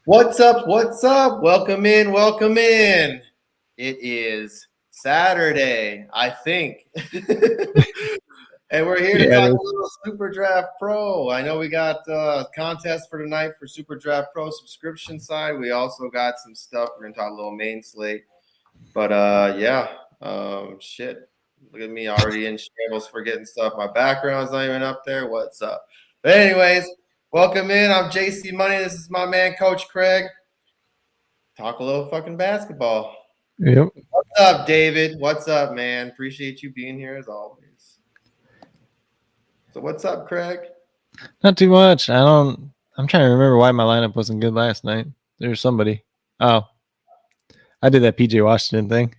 What's up? What's up? Welcome in. Welcome in. It is Saturday, I think. And we're here to talk a little SuperDraft Pro. I know we got a contest for tonight for SuperDraft Pro subscription side. We also got some stuff. We're going to talk a little main slate. But shit. Look at me already in shambles for getting stuff. My background's not even up there. What's up? But anyways, welcome in. I'm JC Money. This is my man, Coach Craig. Talk a little fucking basketball. Yep. What's up, David? What's up, man? Appreciate you being here as always. So what's up, Craig? Not too much. I'm trying to remember why my lineup wasn't good last night. There's somebody. Oh, I did that PJ Washington thing.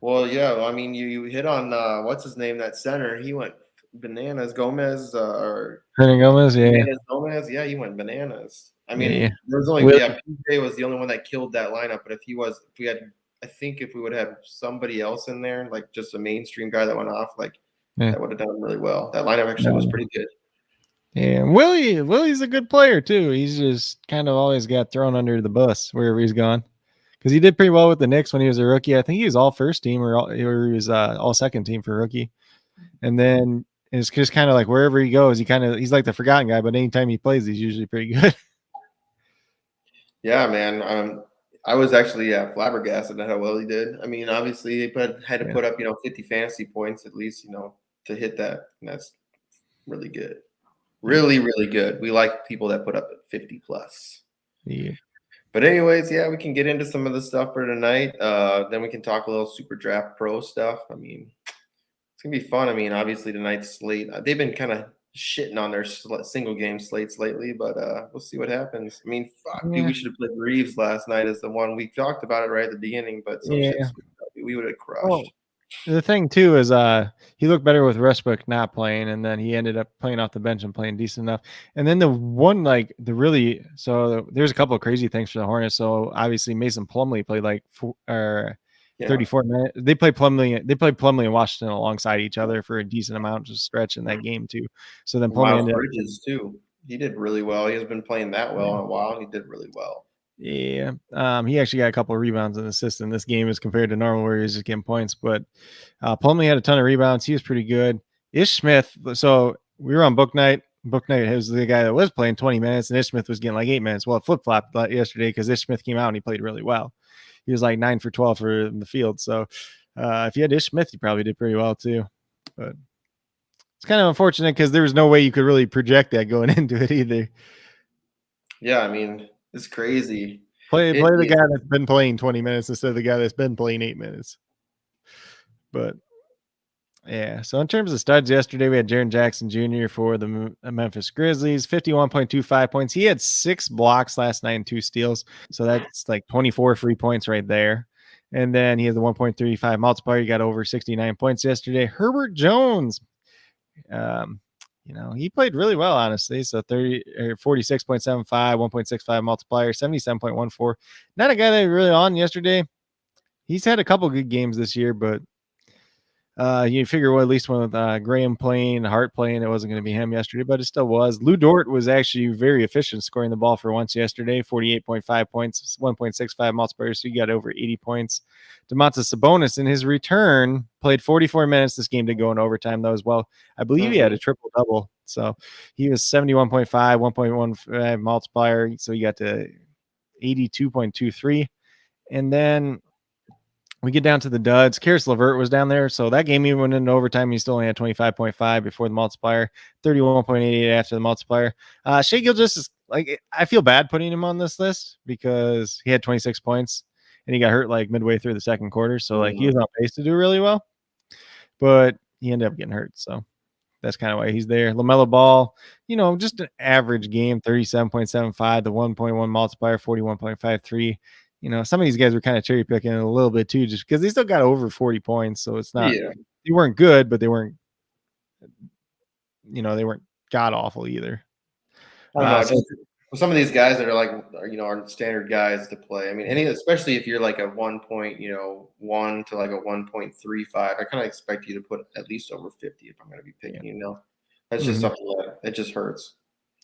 Well, yeah. I mean, you hit on what's his name? That center. He went bananas. Gomez or Hernan Gomez. Yeah. Gomez. Yeah, he went bananas. I mean, Yeah. there's only PJ was the only one that killed that lineup. But if we would have somebody else in there, like just a mainstream guy that went off, that would have done really well. That lineup actually was pretty good. Yeah, Willie's a good player too. He's just kind of always got thrown under the bus wherever he's gone. Because he did pretty well with the Knicks when he was a rookie. I think he was all first team or he was all second team for rookie. And then it's just kind of like wherever he goes, he's like the forgotten guy. But anytime he plays, he's usually pretty good. Yeah, man. I was actually flabbergasted at how well he did. I mean, obviously, he had to put up 50 fantasy points at least, to hit that. And that's really good. Really, really good. We like people that put up 50 plus. Yeah. But anyways, we can get into some of the stuff for tonight. Then we can talk a little SuperDraft Pro stuff. I mean, it's going to be fun. I mean, obviously, tonight's slate, they've been kind of shitting on their single game slates lately, but we'll see what happens. I mean, dude, we should have played Reeves last night as the one. We talked about it right at the beginning, but we would have crushed. Well, the thing too is he looked better with Westbrook not playing, and then he ended up playing off the bench and playing decent enough. And then there's a couple of crazy things for the Hornets. So obviously Mason Plumlee played 34 minutes. They played Plumlee and Washington alongside each other for a decent amount of stretch in that game too. So then Plumlee ended Bridges too. He did really well. He has been playing that well in a while. He did really well. Yeah. He actually got a couple of rebounds and assists in this game as compared to normal where he was just getting points. But Plumlee had a ton of rebounds. He was pretty good. Ish Smith. So we were on book night. Book night was the guy that was playing 20 minutes, and Ish Smith was getting like 8 minutes. Well, it flip-flopped yesterday because Ish Smith came out and he played really well. He was like 9 for 12 for the field. So if you had Ish Smith, you probably did pretty well too. But it's kind of unfortunate because there was no way you could really project that going into it either. Yeah, I mean, it's crazy. Play the guy that's been playing 20 minutes instead of the guy that's been playing 8 minutes. But yeah, so in terms of studs yesterday, we had Jaren Jackson Jr. for the Memphis Grizzlies, 51.25 points. He had 6 blocks last night and 2 steals. So that's like 24 free points right there. And then he has the 1.35 multiplier. He got over 69 points yesterday. Herbert Jones, he played really well, honestly. So 46.75, 1.65 multiplier, 77.14. Not a guy that really on yesterday. He's had a couple good games this year, but you figure, well, at least with Graham playing, Hart playing, it wasn't going to be him yesterday, but it still was. Lou Dort was actually very efficient scoring the ball for once yesterday, 48.5 points, 1.65 multiplier, so he got over 80 points. Domantas Sabonis, in his return, played 44 minutes. This game did go in overtime, though, as well. I believe he had a triple-double, so he was 71.5, 1.15 multiplier, so he got to 82.23. And then we get down to the duds. Karis LeVert was down there. So that game even went into overtime. He still only had 25.5 before the multiplier, 31.88 after the multiplier. Shai Gilgeous is I feel bad putting him on this list because he had 26 points and he got hurt like midway through the second quarter. So he was on pace to do really well, but he ended up getting hurt. So that's kind of why he's there. LaMelo Ball, just an average game, 37.75, the 1.1 multiplier, 41.53. Some of these guys were kind of cherry picking a little bit too, just because they still got over 40 points. So it's not, they weren't good, but they weren't, they weren't god awful either. Some of these guys that are our standard guys to play. I mean, especially if you're like a 1 to like a 1.35, I kind of expect you to put at least over 50 if I'm going to be picking, That's just something that it just hurts.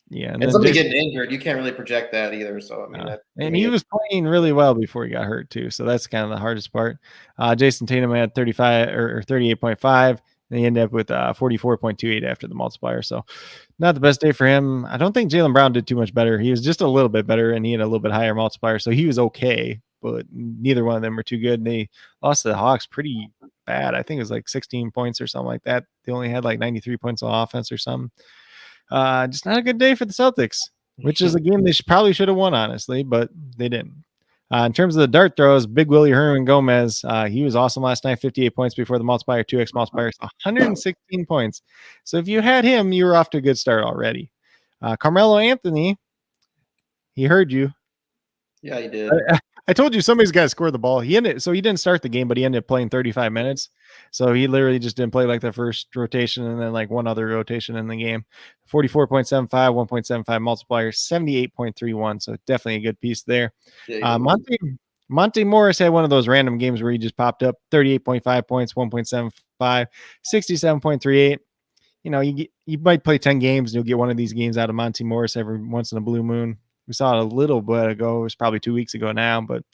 Yeah, And then somebody Jason, getting injured, you can't really project that either. So I mean, that to and me, he it's was playing really well before he got hurt too. So that's kind of the hardest part. Jason Tatum had 35 or 38.5, and he ended up with 44.28 after the multiplier. So not the best day for him. I don't think Jaylen Brown did too much better. He was just a little bit better, and he had a little bit higher multiplier, so he was okay. But neither one of them were too good. And they lost to the Hawks pretty bad. I think it was like 16 points or something like that. They only had like 93 points on offense or something. Just not a good day for the Celtics, which is a game they probably should have won, honestly, but they didn't. In terms of the dart throws, Big Willie Herman Gomez, he was awesome last night, 58 points before the multiplier, 2x multiplier, 116 points. So if you had him, you were off to a good start already. Carmelo Anthony, he heard you. yeah, he did. I told you somebody's got to score the ball. He didn't start the game, but he ended up playing 35 minutes. So he literally just didn't play like the first rotation and then like one other rotation in the game. 44.75, 1.75 multiplier, 78.31. So definitely a good piece there. Yeah, Monte Morris had one of those random games where he just popped up 38.5 points, 1.75, 67.38. You know, you might play 10 games and you'll get one of these games out of Monte Morris every once in a blue moon. We saw it a little bit ago. It was probably 2 weeks ago now, but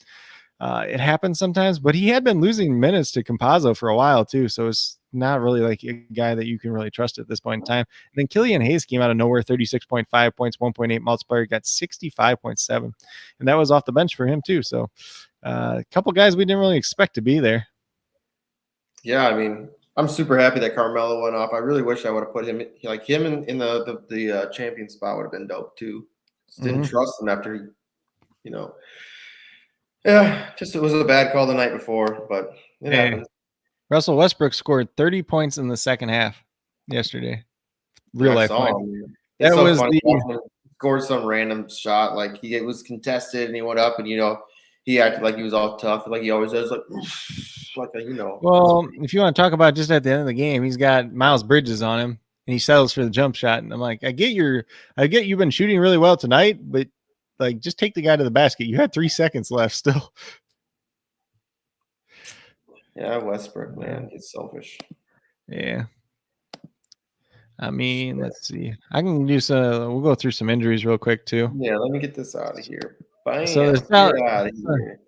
it happens sometimes. But he had been losing minutes to Campazzo for a while too, so it's not really like a guy that you can really trust at this point in time. And then Killian Hayes came out of nowhere, 36.5 points, 1.8 multiplier, got 65.7, and that was off the bench for him too. So a couple guys we didn't really expect to be there. Yeah, I mean, I'm super happy that Carmelo went off. I really wish I would have put him like him in the champion spot would have been dope too. Just didn't trust him after he, you know. Yeah, just it was a bad call the night before, but it happens. Russell Westbrook scored 30 points in the second half yesterday. Real life saw points. him. It's That so was funny. He scored some random shot, like it was contested, and he went up, and he acted like he was all tough, like he always does, like Well, if you want to talk about just at the end of the game, he's got Miles Bridges on him, and he settles for the jump shot. And I'm like, I get you've been shooting really well tonight, but like, just take the guy to the basket. You had 3 seconds left still. Yeah, Westbrook, man, he's selfish. Yeah. I mean, let's see. I can do some. We'll go through some injuries real quick too. Yeah, let me get this out of here. Bam. So Get out of here.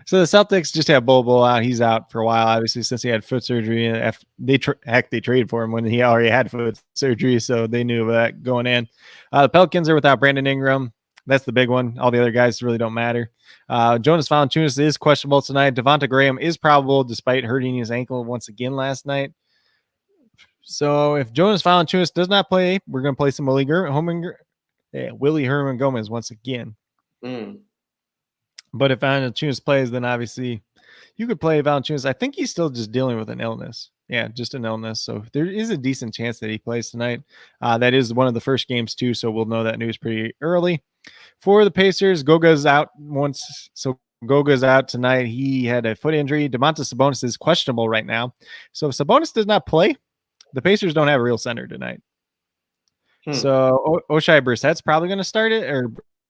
So the Celtics just have Bol out. He's out for a while, obviously, since he had foot surgery. And they traded for him when he already had foot surgery, so they knew that going in. The Pelicans are without Brandon Ingram. That's the big one. All the other guys really don't matter. Jonas Valanciunas is questionable tonight. Devonta Graham is probable, despite hurting his ankle once again last night. So if Jonas Valanciunas does not play, we're going to play some Willie Herman Gomez once again. But if Valanciunas plays, then obviously you could play Valanciunas. I think he's still just dealing with an illness. Yeah, just an illness. So there is a decent chance that he plays tonight. That is one of the first games too, so we'll know that news pretty early. For the Pacers, Goga's out once. So Goga's out tonight. He had a foot injury. Domantas Sabonis is questionable right now. So if Sabonis does not play, the Pacers don't have a real center tonight. So Oshai Brissett's probably going to start it, or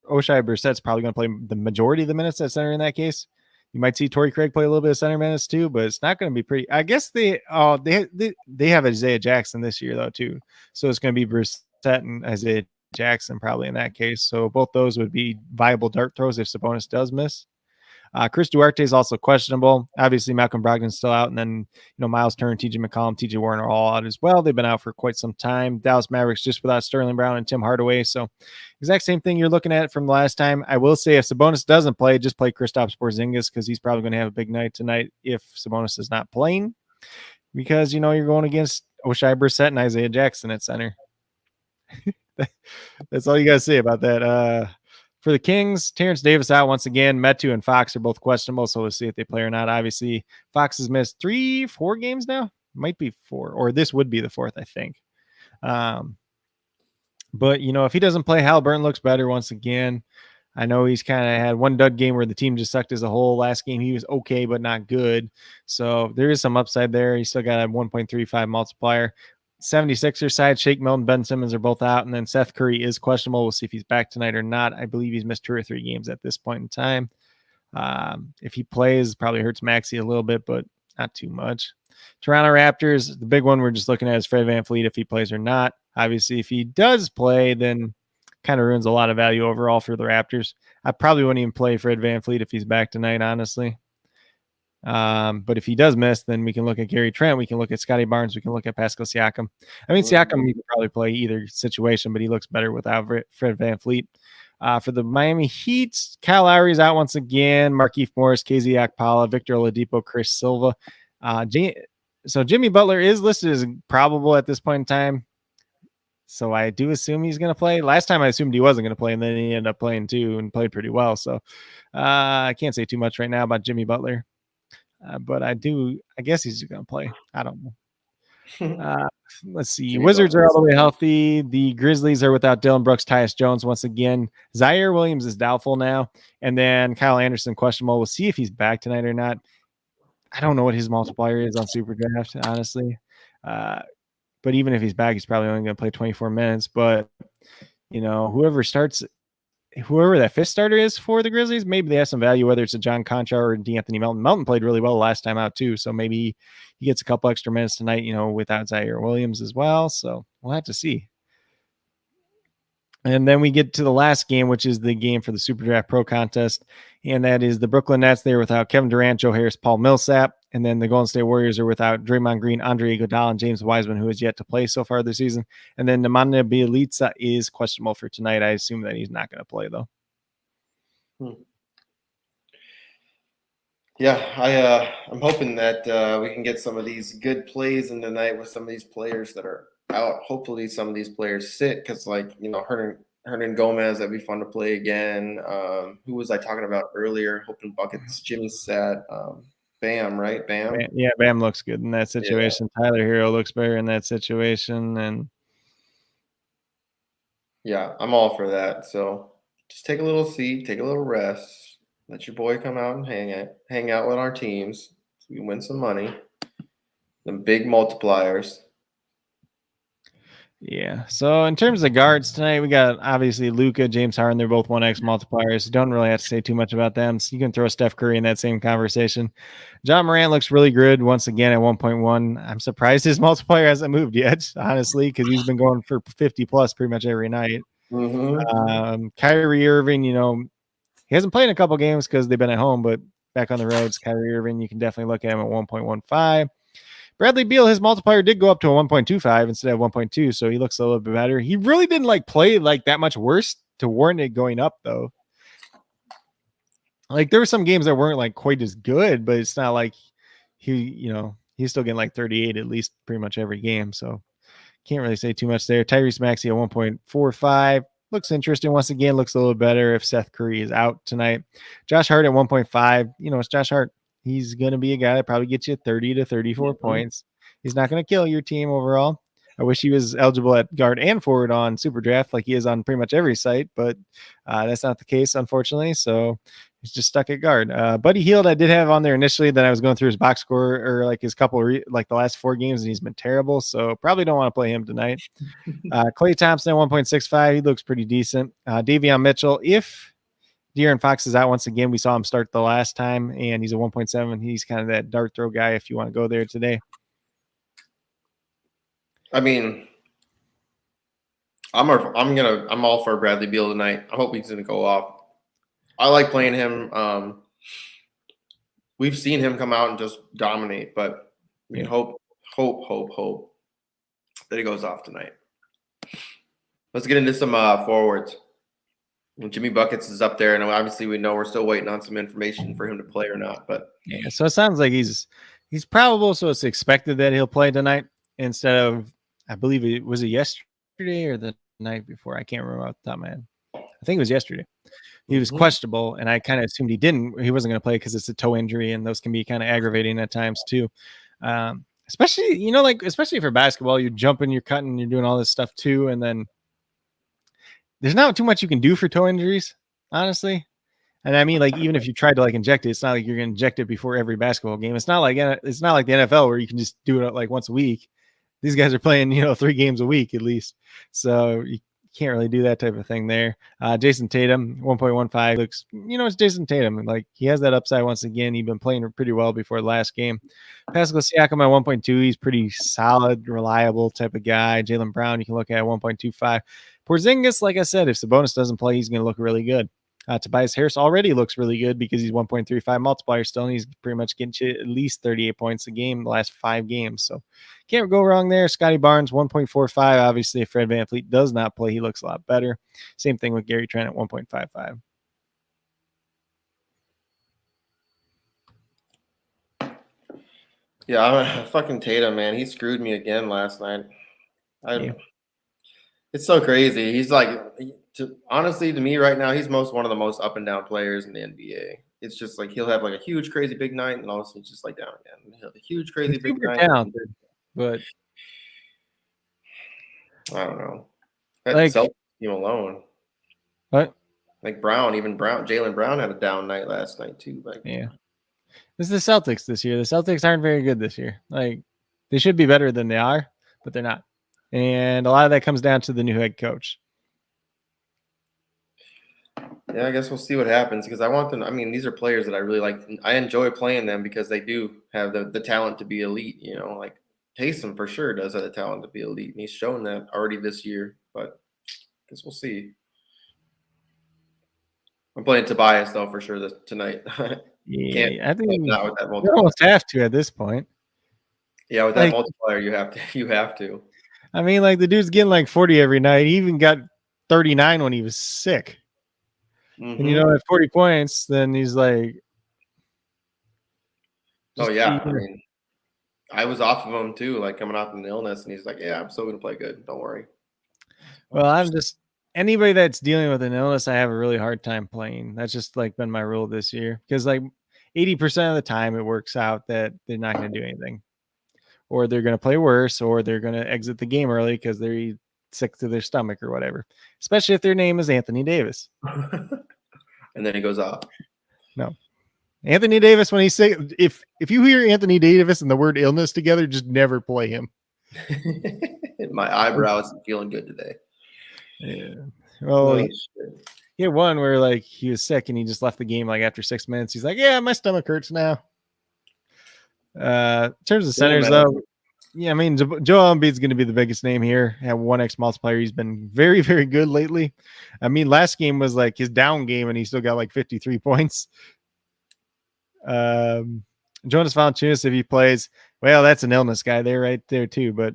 Oshai Brissett's probably going to play the majority of the minutes at center in that case. You might see Torrey Craig play a little bit of center minutes too, but it's not going to be pretty. I guess they have Isaiah Jackson this year though too, so it's going to be Brissett and Isaiah Jackson probably in that case. So both those would be viable dart throws if Sabonis does miss. Chris Duarte is also questionable. Obviously, Malcolm Brogdon's still out, and then Miles Turner, TJ McCollum, TJ Warren are all out as well. They've been out for quite some time. Dallas Mavericks just without Sterling Brown and Tim Hardaway. So exact same thing you're looking at from the last time. I will say if Sabonis doesn't play, just play Kristaps Porzingis because he's probably going to have a big night tonight if Sabonis is not playing, because you're going against Oshai Brissett and Isaiah Jackson at center. That's all you got to say about that. For the Kings, Terrence Davis out once again. Metu and Fox are both questionable, so we'll see if they play or not. Obviously, Fox has missed 4 games now. Might be 4, or this would be the 4th, I think. But, if he doesn't play, Haliburton looks better once again. I know he's kind of had one dud game where the team just sucked as a whole. Last game, he was okay, but not good. So there is some upside there. He's still got a 1.35 multiplier. 76ers side, Shake Milton, Ben Simmons are both out, and then Seth Curry is questionable. We'll see if he's back tonight or not. I believe he's missed 2 or 3 games at this point in time. If he plays, probably hurts Maxey a little bit, but not too much. Toronto Raptors, the big one we're just looking at is Fred VanVleet, if he plays or not. Obviously, if he does play, then kind of ruins a lot of value overall for the Raptors. I probably wouldn't even play Fred VanVleet if he's back tonight, honestly. But if he does miss, then we can look at Gary Trent. We can look at Scotty Barnes. We can look at Pascal Siakam. I mean, Siakam, you can probably play either situation, but he looks better without Fred VanVleet. For the Miami Heat, Kyle Lowry's out once again. Markieff Morris, KZ Okpala, Victor Oladipo, Chris Silva. So Jimmy Butler is listed as probable at this point in time. So I do assume he's going to play. Last time I assumed he wasn't going to play, and then he ended up playing too and played pretty well. So I can't say too much right now about Jimmy Butler. But I guess he's going to play. I don't know. Let's see. Jimmy Wizards Butler are all the way healthy. The Grizzlies are without Dylan Brooks, Tyus Jones once again. Zaire Williams is doubtful now. And then Kyle Anderson questionable. We'll see if he's back tonight or not. I don't know what his multiplier is on SuperDraft, honestly. But even if he's back, he's probably only going to play 24 minutes. But, whoever that fifth starter is for the Grizzlies, maybe they have some value, whether it's a John Concha or D'Anthony Melton. Melton played really well last time out too, so maybe he gets a couple extra minutes tonight, without Zaire Williams as well. So we'll have to see. And then we get to the last game, which is the game for the SuperDraft Pro contest, and that is the Brooklyn Nets. They're without Kevin Durant, Joe Harris, Paul Millsap, and then the Golden State Warriors are without Draymond Green, Andre Iguodala, and James Wiseman, who has yet to play so far this season. And then Nemanja Bjelica is questionable for tonight. I assume that he's not going to play, though. Yeah, I'm hoping that we can get some of these good plays in the night with some of these players that are out. Hopefully some of these players sit because, Hernan Gomez, that'd be fun to play again. Who was I talking about earlier? Hoping buckets. Jimmy sat. Bam, right? Bam. Yeah, Bam looks good in that situation. Yeah. Tyler Hero looks better in that situation, and yeah, I'm all for that. So just take a little seat, take a little rest, let your boy come out and hang out with our teams so we win some money. The big multipliers. Yeah. So in terms of guards tonight, we got obviously Luka, James Harden. They're both 1x multipliers. Don't really have to say too much about them. So you can throw Steph Curry in that same conversation. John Morant looks really good once again at 1.1. I'm surprised his multiplier hasn't moved yet, honestly, because he's been going for 50 plus pretty much every night. Kyrie Irving, he hasn't played in a couple games because they've been at home, but back on the roads, Kyrie Irving, you can definitely look at him at 1.15. Bradley Beal, his multiplier did go up to a 1.25 instead of 1.2, so he looks a little bit better. He really didn't play that much worse to warrant it going up, though. There were some games that weren't quite as good, but it's not like he's still getting 38 at least pretty much every game, so can't really say too much there. Tyrese Maxey at 1.45 looks interesting once again. Looks a little better if Seth Curry is out tonight. Josh Hart at 1.5. It's Josh Hart. He's going to be a guy that probably gets you 30 to 34 points. He's not going to kill your team overall. I wish he was eligible at guard and forward on SuperDraft like he is on pretty much every site, but that's not the case, unfortunately. So he's just stuck at guard. Buddy Hield, I did have on there initially. Then I was going through his box score or his couple the last 4 games, and he's been terrible. So probably don't want to play him tonight. Klay Thompson, 1.65. He looks pretty decent. Davion Mitchell, if De'Aaron Fox is out once again. We saw him start the last time, and he's a 1.7. He's kind of that dart throw guy if you want to go there today. I mean, I'm all for Bradley Beal tonight. I hope he's gonna go off. I like playing him. We've seen him come out and just dominate, but we can hope that he goes off tonight. Let's get into some forwards. Jimmy Buckets is up there, and obviously we know we're still waiting on some information for him to play or not. But yeah, so it sounds like he's probable, so it's expected that he'll play tonight instead of, I believe it was yesterday or the night before. I can't remember off the top of my head. I think it was yesterday. He was questionable, and I kind of assumed he wasn't going to play because it's a toe injury, and those can be kind of aggravating at times too. Especially, especially for basketball, you're jumping, you're cutting, you're doing all this stuff too, and then there's not too much you can do for toe injuries, honestly. And I mean, even if you tried to inject it, it's not like you're going to inject it before every basketball game. It's not like the NFL where you can just do it once a week. These guys are playing, 3 games a week at least. So you can't really do that type of thing there. Jason Tatum, 1.15 looks, it's Jason Tatum. He has that upside once again. He's been playing pretty well before the last game. Pascal Siakam at 1.2. He's pretty solid, reliable type of guy. Jaylen Brown, you can look at 1.25. Porzingis, like I said, if Sabonis doesn't play, he's going to look really good. Tobias Harris already looks really good because he's 1.35 multiplier still, and he's pretty much getting at least 38 points a game the last 5 games. So can't go wrong there. Scotty Barnes, 1.45. Obviously, if Fred VanVleet does not play, he looks a lot better. Same thing with Gary Trent at 1.55. Yeah, I'm fucking Tatum, man. He screwed me again last night. Yeah. It's so crazy. He's like, honestly, to me right now, he's one of the most up and down players in the NBA. It's just like he'll have like a huge, crazy big night, and all of a sudden, just like down again. He'll have a huge, crazy He's big super night. talented, but I don't know. That like, Celtics team alone, what? like Jaylen Brown had a down night last night too. Like, Yeah. This is the Celtics this year. The Celtics aren't very good this year. Like, they should be better than they are, but they're not. And a lot of that comes down to the new head coach. yeah, I guess we'll see what happens because I want them. I mean, these are players that I really like. I enjoy playing them because they do have the talent to be elite. You know, like Taysom for sure does have the talent to be elite, and he's shown that already this year. But I guess we'll see. I'm playing Tobias though for sure tonight. Yeah, I think not with that you multiplier. almost have to at this point. Yeah, with that Like, multiplier, you have to. You have to. I mean, like the dude's getting like 40 every night. He even got 39 when he was sick. And you know, at 40 points, then he's like, Oh yeah, I mean, I was off of him too, like coming off an illness, and he's like, "Yeah, I'm still gonna play good. Don't worry." well, I'm just anybody that's dealing with an illness, I have a really hard time playing. That's just like been my rule this year because like 80% of the time it works out that they're not going to do anything, or they're going to play worse, or they're going to exit the game early because they're sick to their stomach or whatever. Especially if their name is Anthony Davis. And then he goes off. No. Anthony Davis, when he's sick, if you hear Anthony Davis and the word illness together, just never play him. My eyebrow isn't feeling good today. Yeah. Well, he had one where like he was sick and he just left the game like after 6 minutes. He's like, "Yeah, my stomach hurts now." In terms of centers, though, yeah, I mean, Joel Embiid's going to be the biggest name here. At 1x multiplier, he's been very, very good lately. I mean, last game was like his down game, and he still got like 53 points. Jonas Valanciunas, if he plays, well, that's an illness guy there, right there too. But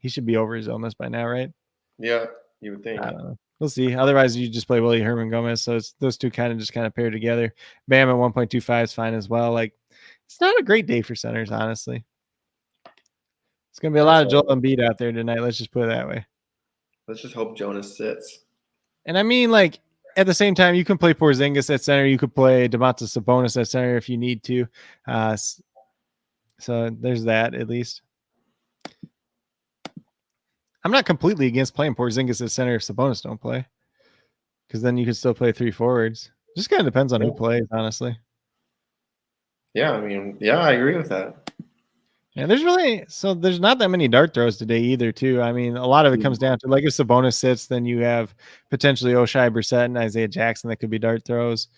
he should be over his illness by now, right? Yeah, you would think. I don't know. We'll see. Otherwise, you just play Willie Herman Gomez. So it's those two kind of pair together. Bam at 1.25 is fine as well. Like, it's not a great day for centers, honestly. It's going to be a lot of Joel Embiid out there tonight. Let's just put it that way. Let's just hope Jonas sits. And I mean, like, at the same time, you can play Porzingis at center. You could play Domantas Sabonis at center if you need to. So there's that, at least. I'm not completely against playing Porzingis at center if Sabonis don't play, because then you could still play 3 forwards. Just kind of depends on who plays, honestly. Yeah, I mean, yeah, I agree with that. Yeah, there's not that many dart throws today either, too. I mean, a lot of it comes down to, like, if Sabonis sits, then you have potentially Oshai Brissett and Isaiah Jackson that could be dart throws.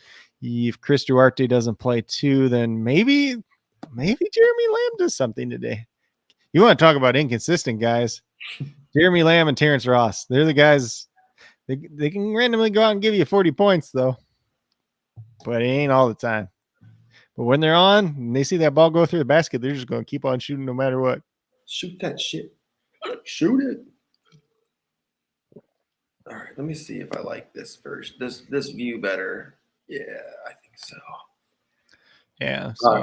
If Chris Duarte doesn't play too, then maybe Jeremy Lamb does something today. You want to talk about inconsistent guys? Jeremy Lamb and Terrence Ross. They're the guys. They can randomly go out and give you 40 points, though. But it ain't all the time. But when they're on and they see that ball go through the basket, they're just going to keep on shooting no matter what. Shoot that shit. Shoot it. All right, let me see if I like this first. This view better. Yeah, I think so. Yeah, so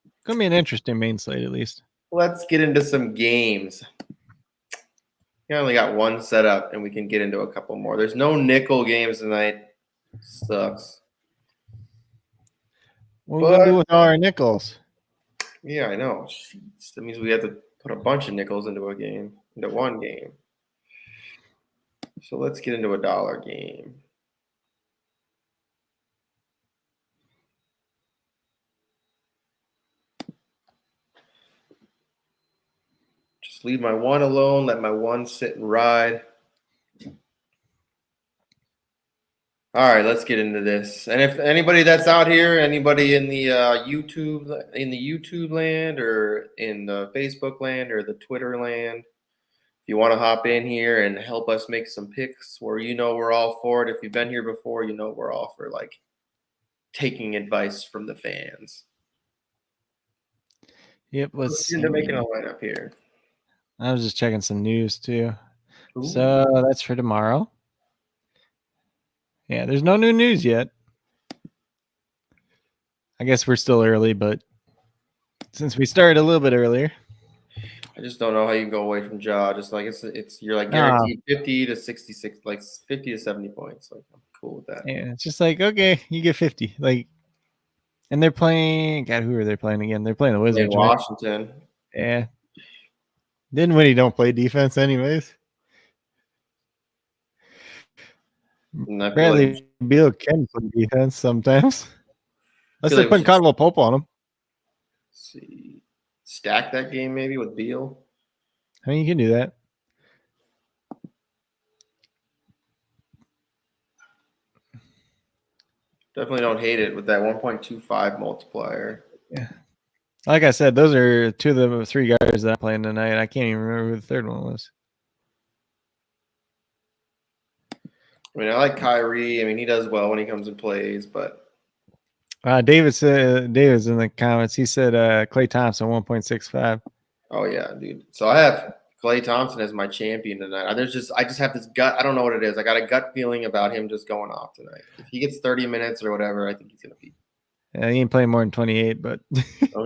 it's going to be an interesting main slate at least. Let's get into some games. We only got one set up, and we can get into a couple more. There's no nickel games tonight. Sucks. What are we going to do with all our nickels? Yeah, I know. Jeez, that means we have to put a bunch of nickels into one game. So let's get into a dollar game. Just leave my one alone. Let my one sit and ride. All right, let's get into this. And if anybody that's out here, anybody in the YouTube land, or in the Facebook land, or the Twitter land, If you want to hop in here and help us make some picks where we're all for it. If you've been here before, we're all for like taking advice from the fans. Yep, let's Into see. making a lineup here. I was just checking some news too. Ooh. So that's for tomorrow. Yeah, there's no new news yet. I guess we're still early, but since we started a little bit earlier. I just don't know how you can go away from Ja. Just like it's you're like guaranteed 50 to 66, like 50 to 70 points. Like I'm cool with that. Yeah, it's just like, okay, you get 50. Like, and they're playing. God, who are they playing again? They're playing the Wizards, In Washington. Right? Yeah. Then when he don't play defense, anyways. Bradley Beal can play defense sometimes. Unless they're putting Caldwell Pope on him. Let's see. Stack that game maybe with Beal. I mean, you can do that. Definitely don't hate it with that 1.25 multiplier. Yeah. Like I said, those are two of the three guys that I'm playing tonight. I can't even remember who the third one was. I mean, I like Kyrie. I mean, he does well when he comes and plays, but David's in the comments. He said Klay Thompson 1.65. Oh yeah, dude. So I have Klay Thompson as my champion tonight. I just have this gut. I don't know what it is. I got a gut feeling about him just going off tonight. If he gets 30 minutes or whatever, I think he's gonna be. Yeah, he ain't playing more than 28, but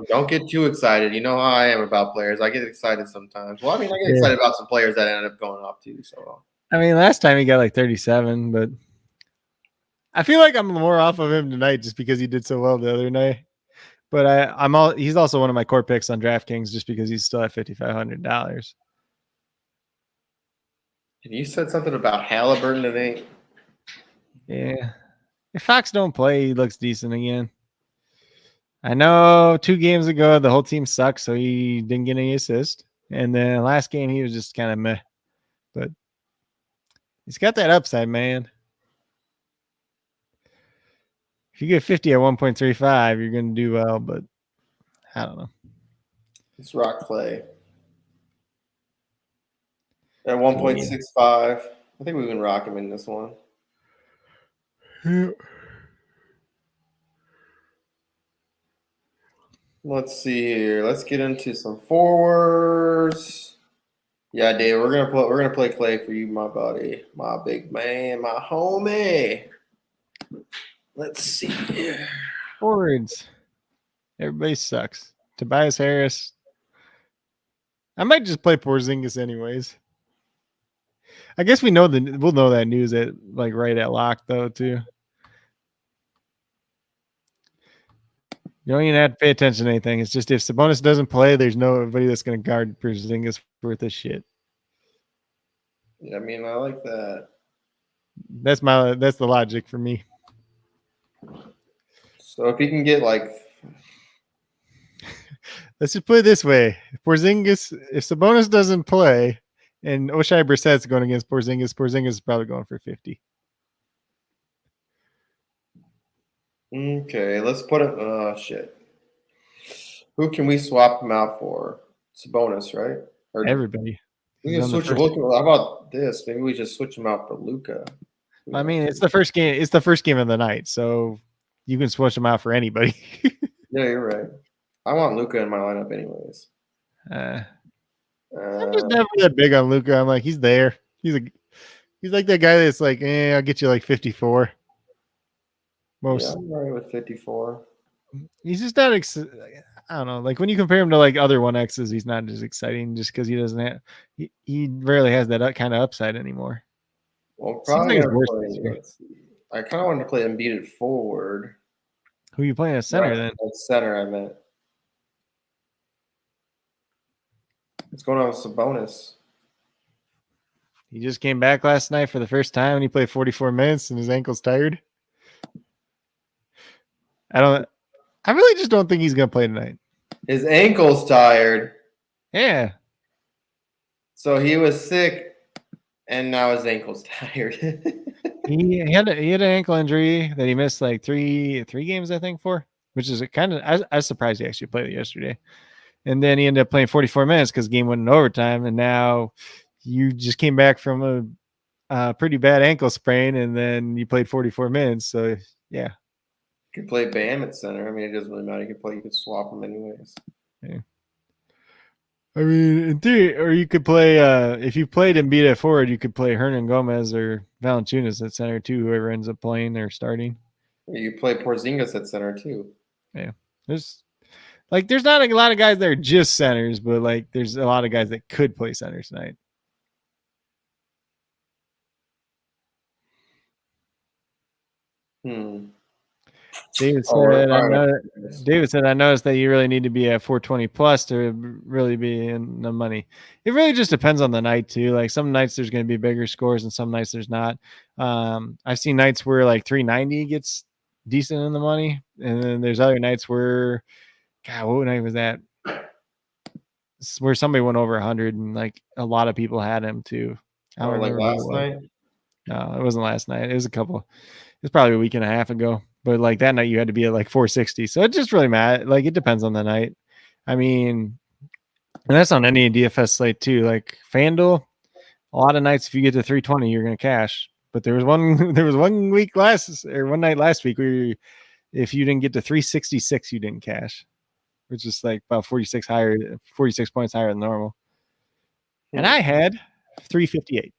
don't get too excited. You know how I am about players. I get excited sometimes. Well, I mean, I get excited about some players that end up going off too. So I mean, last time he got like 37, but I feel like I'm more off of him tonight just because he did so well the other night. But he's also one of my core picks on DraftKings just because he's still at $5,500. And you said something about Halliburton today. Yeah. If Fox don't play, he looks decent again. I know 2 games ago the whole team sucked, so he didn't get any assist. And then last game he was just kind of meh. But he's got that upside, man. If you get 50 at 1.35, you're going to do well, but I don't know. Let's rock Klay. At 1.65. I think we can rock him in this one. Yeah. Let's see here. Let's get into some forwards. Yeah, Dave, we're gonna play Klay for you, my buddy, my big man, my homie. Let's see here. Forwards. Everybody sucks. Tobias Harris. I might just play Porzingis anyways. I guess we'll know that news at like right at lock though too. You don't even have to pay attention to anything. It's just if Sabonis doesn't play, there's nobody that's going to guard Porzingis worth this shit. Yeah, I mean, I like that. That's the logic for me. So if he can get like, let's just put it this way: if Sabonis doesn't play, and Oshai Brissett's going against Porzingis is probably going for 50. Okay, let's put it. Oh shit! Who can we swap him out for? Sabonis, right? Or everybody. We can switch. How about this? Maybe we just switch him out for Luka. I mean, it's the first game. It's the first game of the night, so you can switch him out for anybody. Yeah, you're right. I want Luka in my lineup, anyways. I'm just never that big on Luka. I'm like, he's there. He's like that guy that's like, I'll get you like 54. Yeah, I'm right with 54. He's just not. I don't know. Like when you compare him to like other 1Xs, he's not as exciting just because he doesn't have. He rarely has that kind of upside anymore. Well, probably. I kind of wanted to play Embiid at forward. Who are you playing at center then? At center, I meant. What's going on with Sabonis? He just came back last night for the first time and he played 44 minutes and his ankle's tired. I really just don't think he's going to play tonight. His ankle's tired. Yeah. So he was sick and now his ankle's tired. he had an ankle injury that he missed like three games, I think, for, which is kind of, I was surprised he actually played it yesterday. And then he ended up playing 44 minutes because the game went in overtime. And now you just came back from a pretty bad ankle sprain, and then you played 44 minutes. So yeah. You could play Bam at center. I mean, it doesn't really matter. You could swap them anyways. Yeah. I mean, in theory, or you could play if you played Embiid at forward, you could play Hernan Gomez or Valanciunas at center too. Whoever ends up playing or starting. You play Porzingis at center too. Yeah, there's not a lot of guys that are just centers, but like there's a lot of guys that could play center tonight. David said, I noticed that you really need to be at 420 plus to really be in the money. It really just depends on the night too. Like some nights there's going to be bigger scores and some nights there's not. I've seen nights where like 390 gets decent in the money. And then there's other nights where, God, what night was that? Where somebody went over 100 and like a lot of people had him too. I don't remember like last night. No, it wasn't last night. It was probably a week and a half ago. But like that night you had to be at like 460. So it just really matters. Like it depends on the night. I mean, and that's on any DFS slate too. Like FanDuel, a lot of nights if you get to 320, you're gonna cash. But there was one one night last week where if you didn't get to 366, you didn't cash, which is like about 46 points higher than normal. And I had 358.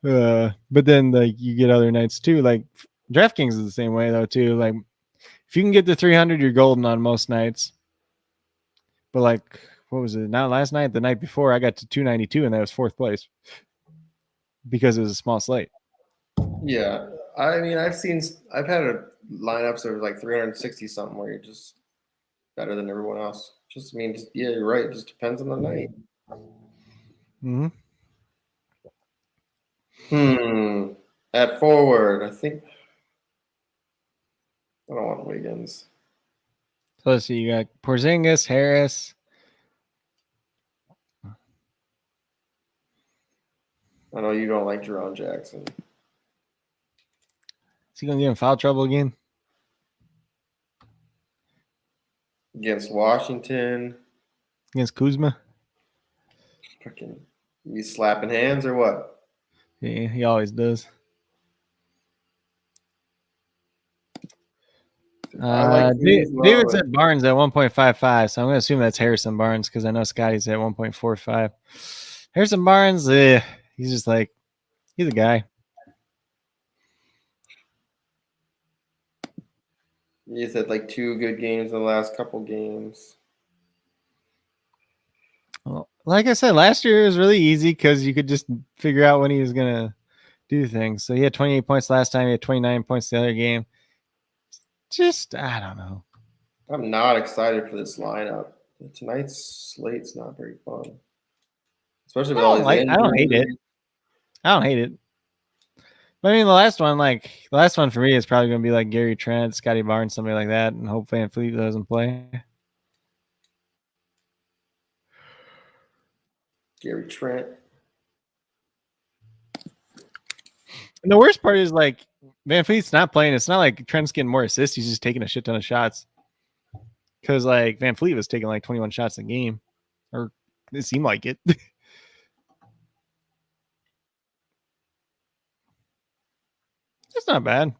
But then like you get other nights too. Like DraftKings is the same way though too. Like if you can get to 300, you're golden on most nights. But like, what was it? Not last night, the night before, I got to 292, and that was 4th place because it was a small slate. Yeah, I mean, I've had lineups that were like 360 something where you're just better than everyone else. Just means, yeah, you're right. It just depends on the night. At forward, I think I don't want Wiggins. So let's see. You got Porzingis, Harris. I know you don't like Jerome Jackson. Is he gonna get in foul trouble again? Against Washington. Against Kuzma? Fucking, you slapping hands or what? Yeah, he always does. David said Barnes at 1.55, so I'm going to assume that's Harrison Barnes because I know Scotty's at 1.45. Harrison Barnes, he's just like, he's a guy. He's had like 2 good games in the last couple games. Well, like I said, last year it was really easy because you could just figure out when he was going to do things. So he had 28 points last time. He had 29 points the other game. Just, I don't know. I'm not excited for this lineup. Tonight's slate's not very fun. Especially with all these I don't hate it. But I mean, the last one for me is probably going to be like Gary Trent, Scotty Barnes, somebody like that, and hope Van Fleet doesn't play. Gary Trent. And the worst part is like Van Fleet's not playing. It's not like Trent's getting more assists. He's just taking a shit ton of shots. Because like Van Fleet was taking like 21 shots a game, or it seemed like it. It's not bad.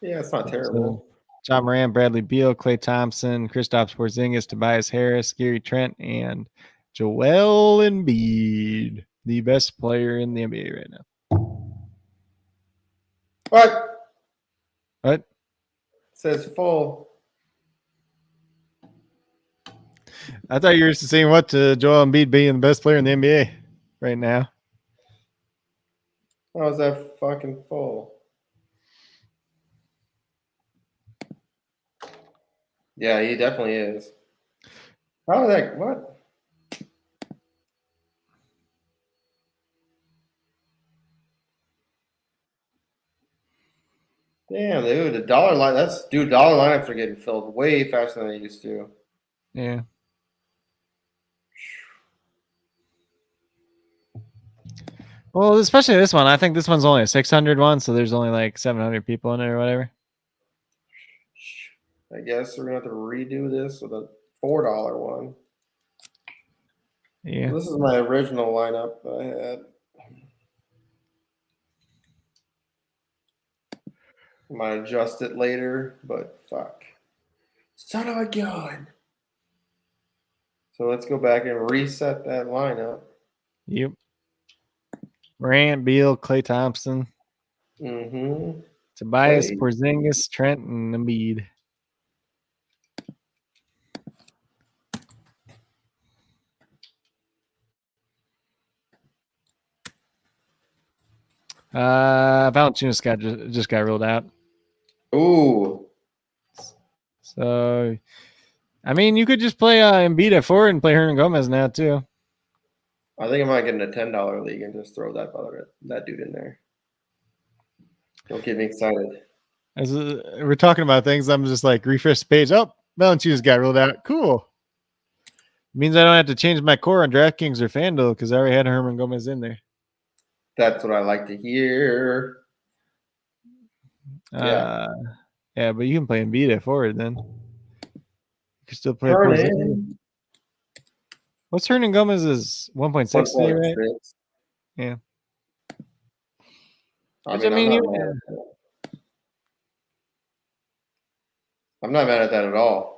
Yeah, it's not terrible. So, John Moran, Bradley Beal, Klay Thompson, Kristaps Porzingis, Tobias Harris, Gary Trent, and Joel Embiid, the best player in the NBA right now. What? What? It says full. I thought you were saying what to Joel Embiid being the best player in the NBA right now. How is that fucking full? Yeah, he definitely is. How is that? What? Damn, dude, the dollar line. Dollar lineups are getting filled way faster than they used to. Yeah. Well, especially this one. I think this one's only a 600 one, so there's only like 700 people in it or whatever. I guess we're gonna have to redo this with a $4 one. Yeah. This is my original lineup that I had. I might adjust it later, but fuck. Son of a gun. So let's go back and reset that lineup. Yep. Morant, Beal, Klay Thompson, Mm-hmm. Tobias, Clay. Porzingis, Trent, and Embiid. Valanciunas just got ruled out. Ooh. So, I mean, you could just play Embiid at 4 and play Hernan Gomez now too. I think I might get in a $10 league and just throw that dude in there. Don't get me excited. As we're talking about things, I'm just like refresh the page. Oh, Valanciunas got ruled out. Cool. Means I don't have to change my core on DraftKings or FanDuel because I already had Hernan Gomez in there. That's what I like to hear. Yeah. Yeah, but you can play Embiid at 4 then. You can still play Hernan. Porzingis. What's Hernan Gomez's 1.6 today, right? 1.6. Yeah. I'm not mad at that at all.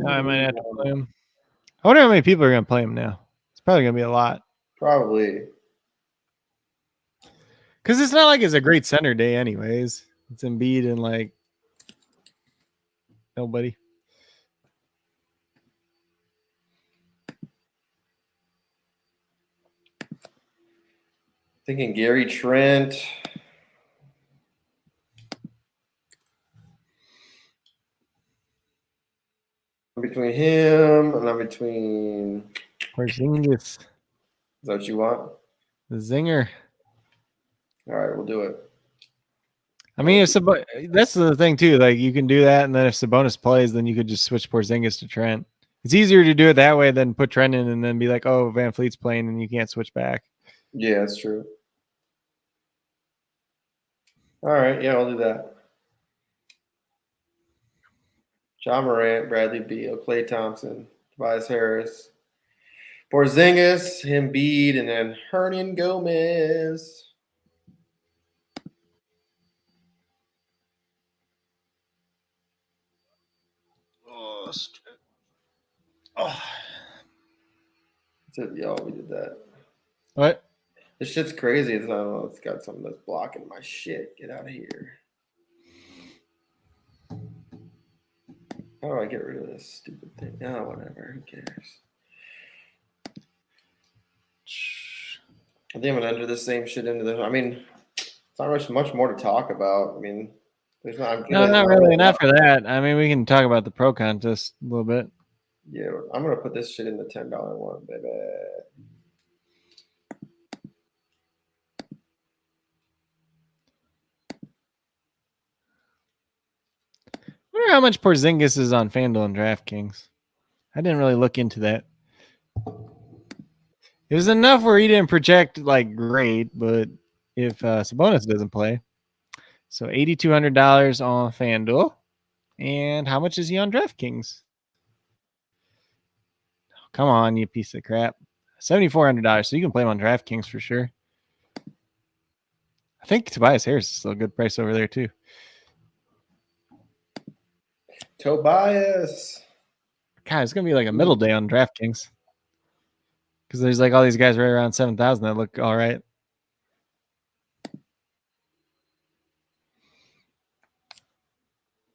I might have to play him. I wonder how many people are going to play him now. It's probably going to be a lot. Probably. Because it's not like it's a great center day anyways. It's Embiid and like nobody. Thinking Gary Trent. I'm between him and I'm between. Porzingis. Is that what you want? The zinger. All right, we'll do it. I mean, that's the thing too. Like you can do that, and then if Sabonis plays, then you could just switch Porzingis to Trent. It's easier to do it that way than put Trent in and then be like, "Oh, Van Fleet's playing," and you can't switch back. Yeah, that's true. All right, yeah, I'll do that. John Morant, Bradley Beal, Klay Thompson, Tobias Harris, Porzingis, Embiid, and then Hernan Gomez. Oh. Yo, we did that. What? This shit's crazy. I don't know. It's got something that's blocking my shit. Get out of here. How do I get rid of this stupid thing? Oh, whatever. Who cares? I think I'm gonna enter the same shit into the. I mean, it's not much more to talk about. I mean, there's not. No, not really. Not for that. I mean, we can talk about the pro contest a little bit. Yeah, I'm gonna put this shit in the $10 one, baby. I wonder how much Porzingis is on FanDuel and DraftKings. I didn't really look into that. It was enough where he didn't project like great, but if Sabonis doesn't play, so $8,200 on FanDuel, and how much is he on DraftKings? Oh, come on, you piece of crap! $7,400. So you can play him on DraftKings for sure. I think Tobias Harris is still a good price over there too. Tobias. God, it's gonna be like a middle day on DraftKings because there's like all these guys right around 7,000 that look all right.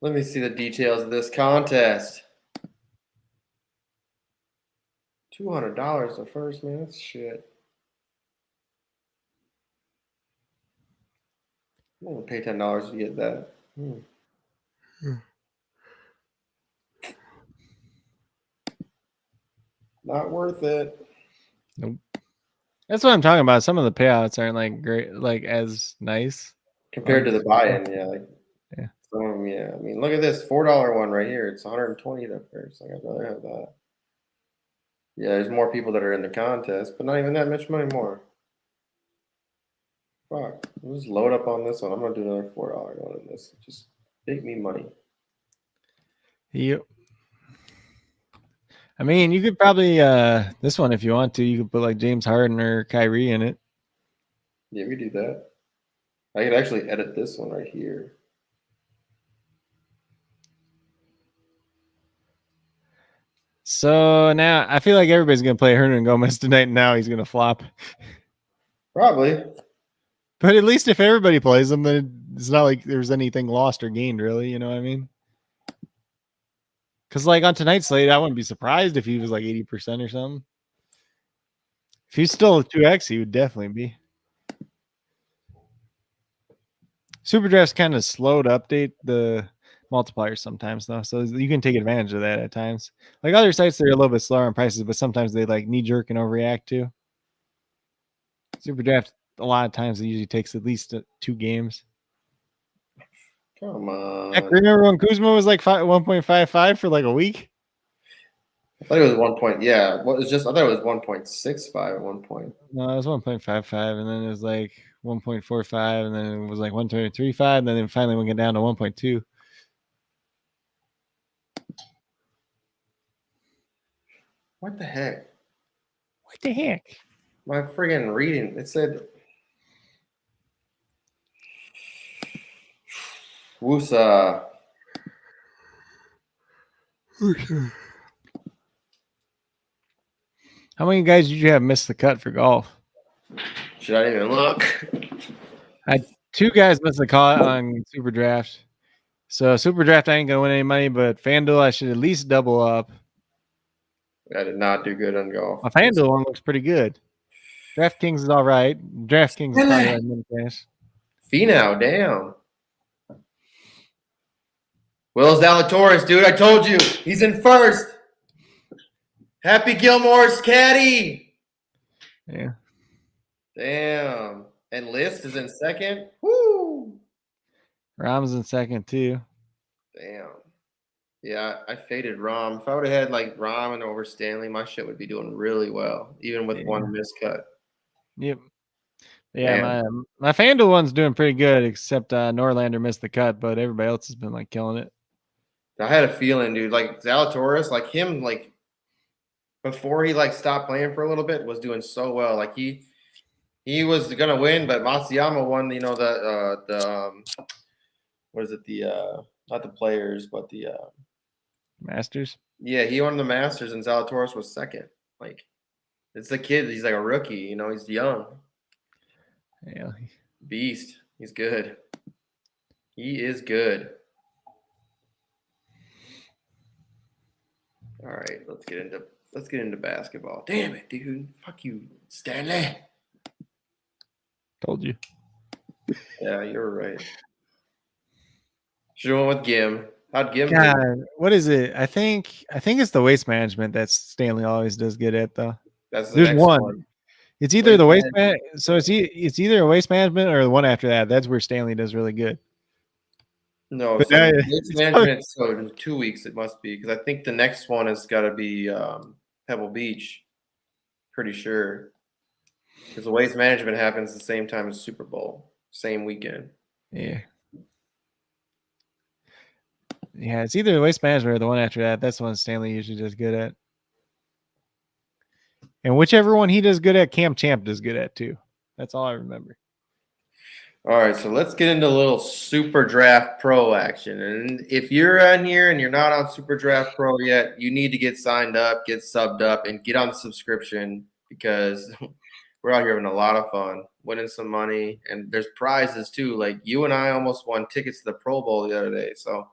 Let me see the details of this contest. $200 the first, man. That's shit. I'm gonna pay $10 to get that. Not worth it. Nope. That's what I'm talking about. Some of the payouts aren't like great, like as nice Compared to the buy-in, yeah. Yeah. Some of them, yeah. I mean, look at this $4 one right here. It's 120 the first. Like, I'd rather have that. Yeah, there's more people that are in the contest, but not even that much money more. Fuck. I'll just load up on this one. I'm gonna do another $4 one in this. Just Make me money. Yep. I mean, you could probably this one if you want to. You could put like James Harden or Kyrie in it. Yeah, we do that. I could actually edit this one right here. So now I feel like everybody's gonna play Hernan Gomez tonight, and now he's gonna flop. Probably. But at least if everybody plays him, then it's not like there's anything lost or gained, really. You know what I mean? Because like on tonight's slate, I wouldn't be surprised if he was like 80% or something. If he's still a 2x, he would definitely be. SuperDraft's kind of slow to update the multipliers sometimes, though, so you can take advantage of that at times. Like other sites, they're a little bit slower on prices, but sometimes they like knee jerk and overreact too. SuperDraft, a lot of times, it usually takes at least 2 games. Come on. Heck, remember when Kuzma was like 1.55 for like a week? I thought it was 1 point. Yeah, what was just? I thought it was 1.65 at one point. No, it was 1.55, and then it was like 1.45, and then it was like 1.35, and then it finally went down to 1.2. What the heck? What the heck? My friggin' reading. It said Wusa. How many guys did you have miss the cut for golf? Should I even look? I had 2 guys miss the cut on SuperDraft. So SuperDraft, I ain't gonna win any money, but FanDuel, I should at least double up. I did not do good on golf. My FanDuel one looks pretty good. DraftKings is all right. DraftKings is probably like mini cash. Finau, damn. Will Zalatoris, dude, I told you. He's in first. Happy Gilmore's caddy. Yeah. Damn. And List is in second. Woo. Rahm's in second too. Damn. Yeah, I faded Rom. If I would have had like Rom and over Stanley, my shit would be doing really well, even with one miscut. Yep. Yeah, my FanDuel one's doing pretty good, except Norlander missed the cut, but everybody else has been like killing it. I had a feeling, dude, like Zalatoris, like him, like before he like stopped playing for a little bit, was doing so well. Like he was gonna win, but Matsuyama won. You know the what is it? The not the Players, but the Masters. Yeah, he won the Masters, and Zalatoris was second. Like it's the kid. He's like a rookie. You know, he's young. Yeah. Beast. He's good. He is good. All right, let's get into basketball. Damn it, dude. Fuck you, Stanley. Told you. Yeah, you're right. Should have went with Gim. How'd Gim God, do? what is it? I think it's the waste management that Stanley always does good at, though. That's the There's next one. It's either the waste management. so it's either a waste management or the one after that. That's where Stanley does really good. No, But so waste management. So in 2 weeks it must be, because I think the next one has got to be Pebble Beach. Pretty sure, because the waste management happens the same time as Super Bowl, same weekend. Yeah. Yeah, it's either the waste management or the one after that. That's the one Stanley usually does good at. And whichever one he does good at, Cam Champ does good at too. That's all I remember. All right, so let's get into a little SuperDraft Pro action. And if you're on here and you're not on SuperDraft Pro yet, you need to get signed up, get subbed up, and get on the subscription, because we're out here having a lot of fun, winning some money, and there's prizes too. Like you and I almost won tickets to the Pro Bowl the other day, so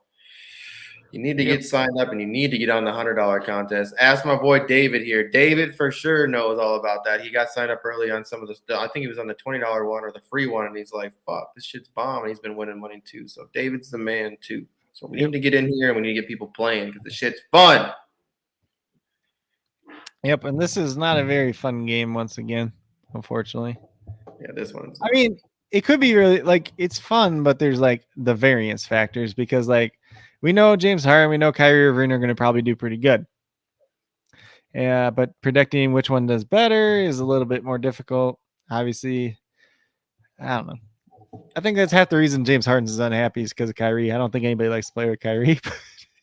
you need to get signed up, and you need to get on the $100 contest. Ask my boy David here. David for sure knows all about that. He got signed up early on some of the stuff. I think he was on the $20 one or the free one, and he's like, fuck, this shit's bomb, and he's been winning money too. So David's the man too. So we need to get in here, and we need to get people playing, because the shit's fun. Yep, and this is not a very fun game once again, unfortunately. Yeah, this one's. I mean, it could be really like it's fun, but there's like the variance factors, because like we know James Harden, we know Kyrie Irving are going to probably do pretty good. Yeah, but predicting which one does better is a little bit more difficult. Obviously, I don't know. I think that's half the reason James Harden's is unhappy is because of Kyrie. I don't think anybody likes to play with Kyrie.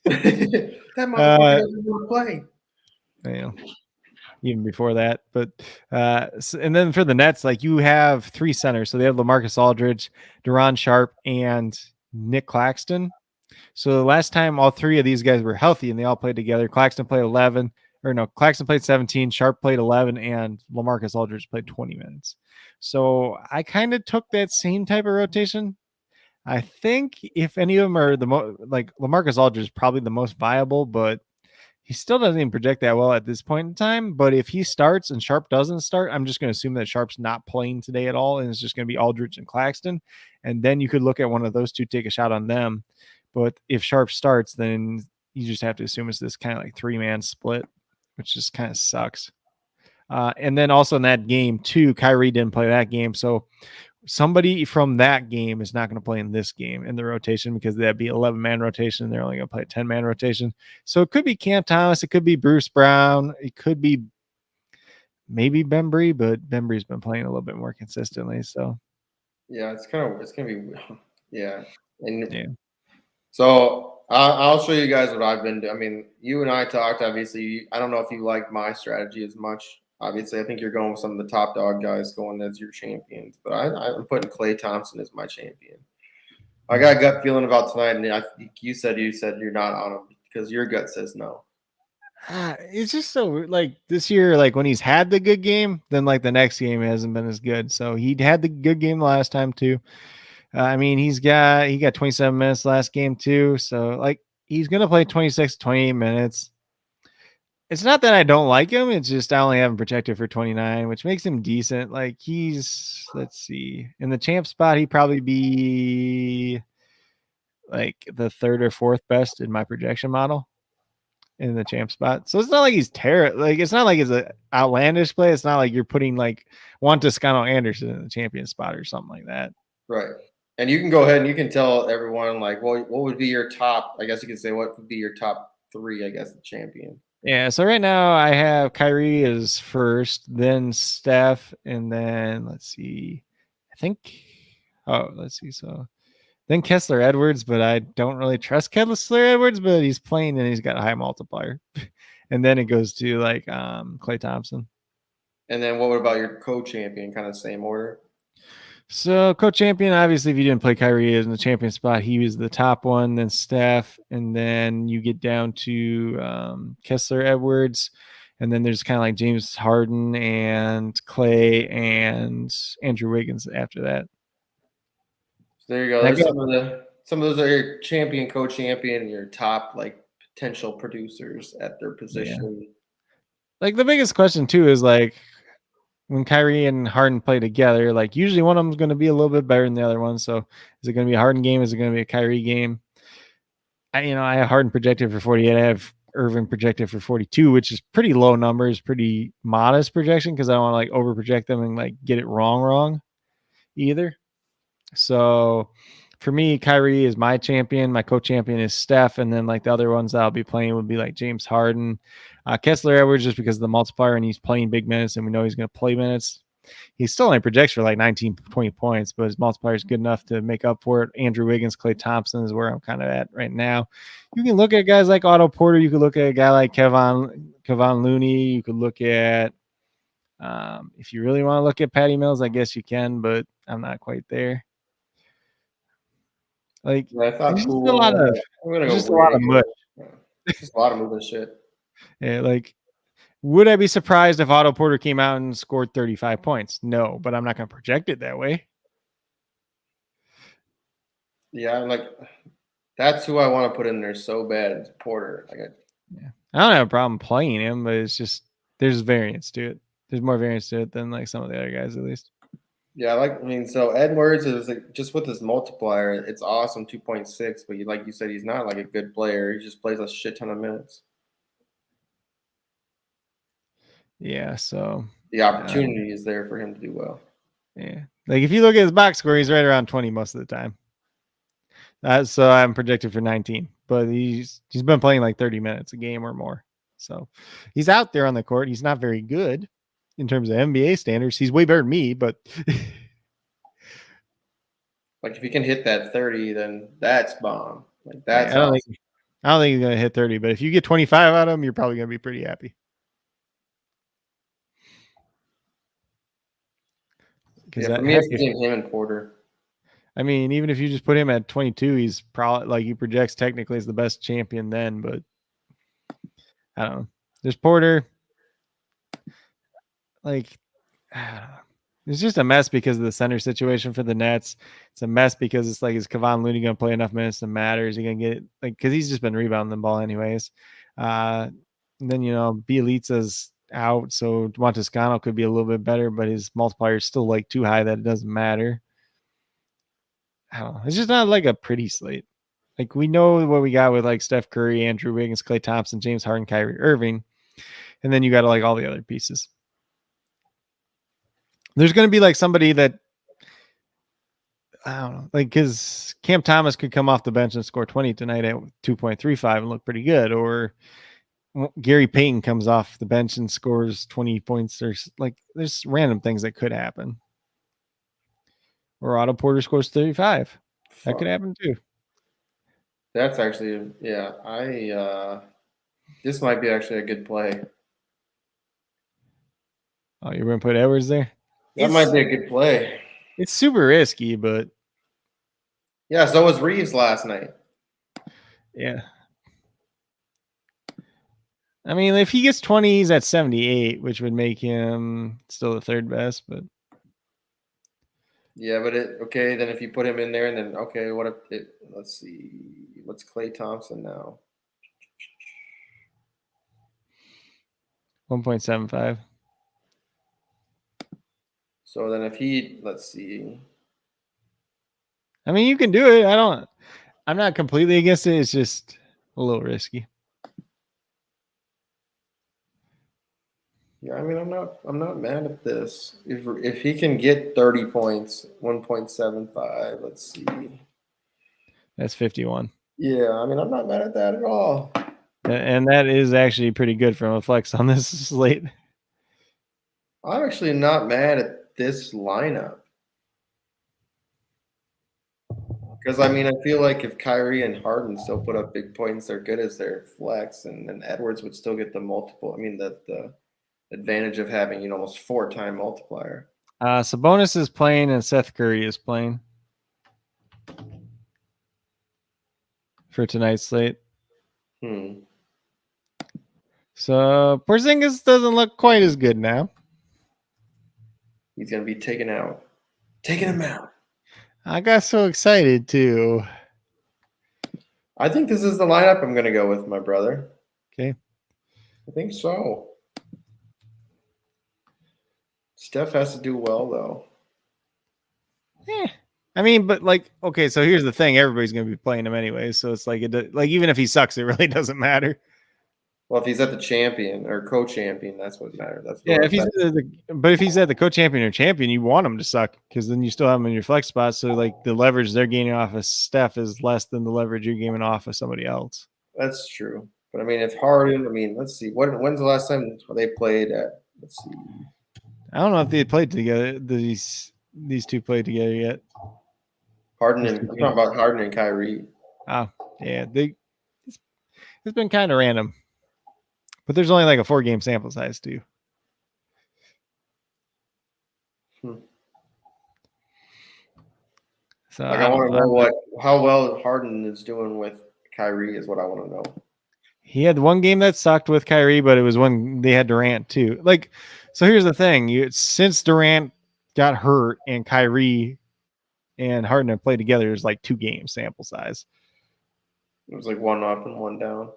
That motherfucker doesn't want to play. You know, even before that. But and then for the Nets, like you have three centers. So they have LaMarcus Aldridge, Deron Sharp, and Nick Claxton. So the last time all three of these guys were healthy and they all played together, Claxton played 11, or no, Claxton played 17, Sharp played 11, and LaMarcus Aldridge played 20 minutes. So I kind of took that same type of rotation. I think if any of them are the most, like LaMarcus Aldridge is probably the most viable, but he still doesn't even project that well at this point in time. But if he starts and Sharp doesn't start, I'm just going to assume that Sharp's not playing today at all, and it's just going to be Aldridge and Claxton. And then you could look at one of those two, take a shot on them. But if Sharp starts, then you just have to assume it's this kind of like 3-man split, which just kind of sucks. And then also in that game too, Kyrie didn't play that game. So somebody from that game is not going to play in this game in the rotation because that'd be 11-man rotation. They're only going to play a 10-man rotation. So it could be Cam Thomas. It could be Bruce Brown. It could be maybe Bembry, but Bembry's been playing a little bit more consistently. So yeah, it's going to be, yeah. And yeah. So I'll show you guys what I've been doing. I mean, you and I talked, obviously. I don't know if you like my strategy as much. Obviously, I think you're going with some of the top dog guys going as your champions, but I'm putting Klay Thompson as my champion. I got a gut feeling about tonight, and I think you said you're not on him because your gut says no. It's just so like this year, like when he's had the good game, then like the next game hasn't been as good. So he had the good game last time too. I mean, he got 27 minutes last game too. So like he's gonna play 26, 28 minutes. It's not that I don't like him. It's just I only have him projected for 29, which makes him decent. Like let's see, in the champ spot, he'd probably be like the third or fourth best in my projection model in the champ spot. So it's not like he's terrible. Like it's not like it's an outlandish play. It's not like you're putting like Juan Toscano Anderson in the champion spot or something like that. Right. And you can go ahead and you can tell everyone like, well, what would be your top? I guess you could say what would be your top three? I guess the champion. Yeah, so right now I have Kyrie as first, then Steph, and then let's see. Let's see. So then Kessler Edwards, but I don't really trust Kessler Edwards, but he's playing and he's got a high multiplier. And then it goes to like Klay Thompson. And then what about your co-champion? Kind of same order. So co-champion, obviously, if you didn't play Kyrie in the champion spot, he was the top one, then Steph, and then you get down to Kessler Edwards, and then there's kind of like James Harden and Klay and Andrew Wiggins after that. So there you go. There's some of those are your champion, co-champion, your top like potential producers at their position. Yeah. Like the biggest question too is like when Kyrie and Harden play together, like usually one of them is going to be a little bit better than the other one. So is it going to be a Harden game? Is it going to be a Kyrie game? I have Harden projected for 48. I have Irving projected for 42, which is pretty low numbers, pretty modest projection because I don't want to like over project them and like get it wrong either. So for me, Kyrie is my champion. My co-champion is Steph. And then like the other ones that I'll be playing would be like James Harden, Kessler Edwards, just because of the multiplier and he's playing big minutes and we know he's going to play minutes. He still only projects for like 19, 20 points, but his multiplier is good enough to make up for it. Andrew Wiggins, Klay Thompson is where I'm kind of at right now. You can look at guys like Otto Porter. You could look at a guy like Kevon Looney. You could look at, if you really want to look at Patty Mills, I guess you can, but I'm not quite there. Like, Yeah, I thought just cool. a lot of, just a lot of mush. Just a lot of moving shit. Yeah, like, would I be surprised if Otto Porter came out and scored 35 points? No, but I'm not going to project it that way. Yeah, like that's who I want to put in there so bad. It's Porter. I don't have a problem playing him, but it's just there's variance to it. There's more variance to it than like some of the other guys, at least. Yeah, so Edwards is like, just with his multiplier, it's awesome, 2.6. But like you said, he's not like a good player. He just plays a shit ton of minutes. Yeah, so the opportunity is there for him to do well. Yeah, like if you look at his box score, he's right around 20 most of the time. So I'm projected for 19, but he's been playing like 30 minutes a game or more. So he's out there on the court. He's not very good in terms of NBA standards. He's way better than me, but Like if he can hit that 30, then that's bomb. Like Yeah, that's awesome. I don't think he's gonna hit 30, but if you get 25 out of him, you're probably gonna be pretty happy. Because Yeah, for me, heck, it's between him and Porter. I mean, even if you just put him at 22, he's probably like he projects technically as the best champion then, but I don't know. There's Porter. Like, it's just a mess because of the center situation for the Nets. It's a mess because it's like, is Kevon Looney going to play enough minutes to matter? Is he going to get like, because he's just been rebounding the ball anyways. Then, you know, Bielitsa's out, so Montescano could be a little bit better, but his multiplier is still like too high that it doesn't matter. I don't know. It's just not like a pretty slate. Like, we know what we got with like Steph Curry, Andrew Wiggins, Klay Thompson, James Harden, Kyrie Irving, and then you got to like all the other pieces. There's going to be like somebody that I don't know, like because Cam Thomas could come off the bench and score 20 tonight at 2.35 and look pretty good, or Gary Payton comes off the bench and scores 20 points. There's random things that could happen. Or Otto Porter scores 35. That could happen too. That's actually, yeah. This might be actually a good play. Oh, you're going to put Edwards there? That might be a good play. It's super risky, but yeah. So was Reeves last night. Yeah. I mean, if he gets 20, he's at 78, which would make him still the third best, but yeah, but okay, then if you put him in there and then okay, what if it let's see, what's Klay Thompson now? 1.75. So then if he let's see. I mean, you can do it. I'm not completely against it. It's just a little risky. Yeah, I mean, I'm not mad at this. If he can get 30 points, 1.75, let's see. That's 51. Yeah, I mean, I'm not mad at that at all. And that is actually pretty good from a flex on this slate. I'm actually not mad at this lineup. Because, I mean, I feel like if Kyrie and Harden still put up big points, they're good as their flex, and then Edwards would still get the multiple. I mean, the advantage of having, almost 4-time multiplier. Sabonis is playing and Seth Curry is playing for tonight's slate. So Porzingis doesn't look quite as good now. He's going to be taken out. Taking him out. I got so excited too. I think this is the lineup I'm going to go with, my brother. Okay. I think so. Steph has to do well, though. I mean, but like, okay, so here's the thing: everybody's going to be playing him anyway, so it's like, even if he sucks, it really doesn't matter. Well, if he's at the champion or co-champion, that's what matters. If he's at the co-champion or champion, you want him to suck because then you still have him in your flex spot. So like the leverage they're gaining off of Steph is less than the leverage you're gaining off of somebody else. That's true. But I mean, if Harden, let's see. When's the last time they played at? Let's see. I don't know if they played together. These two played together yet. I'm talking about Harden and Kyrie. Oh, yeah. It's been kind of random. But there's only like a 4-game sample size too. So like I want to know how well Harden is doing with Kyrie is what I want to know. He had one game that sucked with Kyrie, but it was when they had Durant too. Like, so here's the thing: since Durant got hurt and Kyrie and Harden have played together, there's like 2-game sample size. It was like 1 up and 1 down.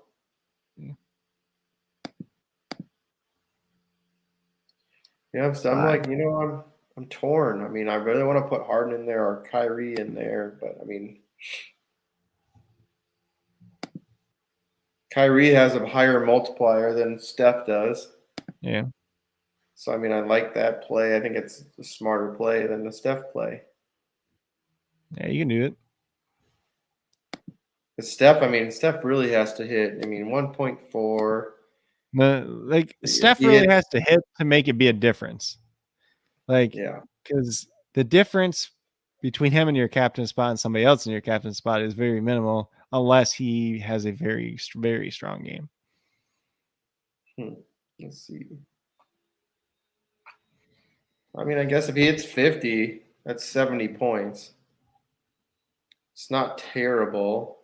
Yeah, so I'm like, I'm torn. I mean, I really want to put Harden in there or Kyrie in there, but I mean, Kyrie has a higher multiplier than Steph does. Yeah. So, I mean, I like that play. I think it's a smarter play than the Steph play. Yeah, you can do it. Steph really has to hit. I mean, 1.4. Steph really has to hit to make it be a difference. Like, yeah, because the difference between him and your captain spot and somebody else in your captain spot is very minimal, unless he has a very, very strong game. Let's see. I mean, I guess if he hits 50, that's 70 points. It's not terrible.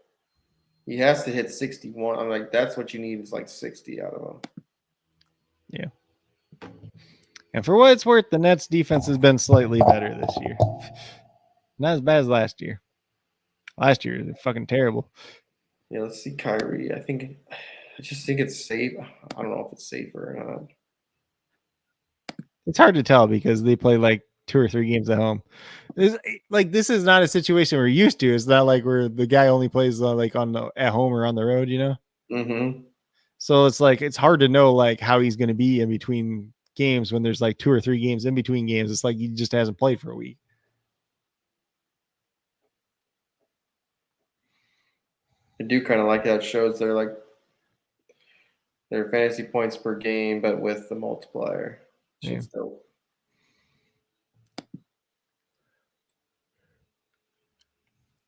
He has to hit 61. I'm like, that's what you need is like 60 out of him. Yeah. And for what it's worth, the Nets defense has been slightly better this year. Not as bad as last year. Last year, they're fucking terrible. Yeah, let's see Kyrie. I just think it's safe. I don't know if it's safer or not. It's hard to tell because they play like 2 or 3 games at home. This is not a situation we're used to. It's not like where the guy only plays like at home or on the road, you know? Mm-hmm. So it's like it's hard to know like how he's going to be in between games when there's like 2 or 3 games in between games. It's like he just hasn't played for a week. I do kind of like how it shows their fantasy points per game, but with the multiplier. Yeah. Dope.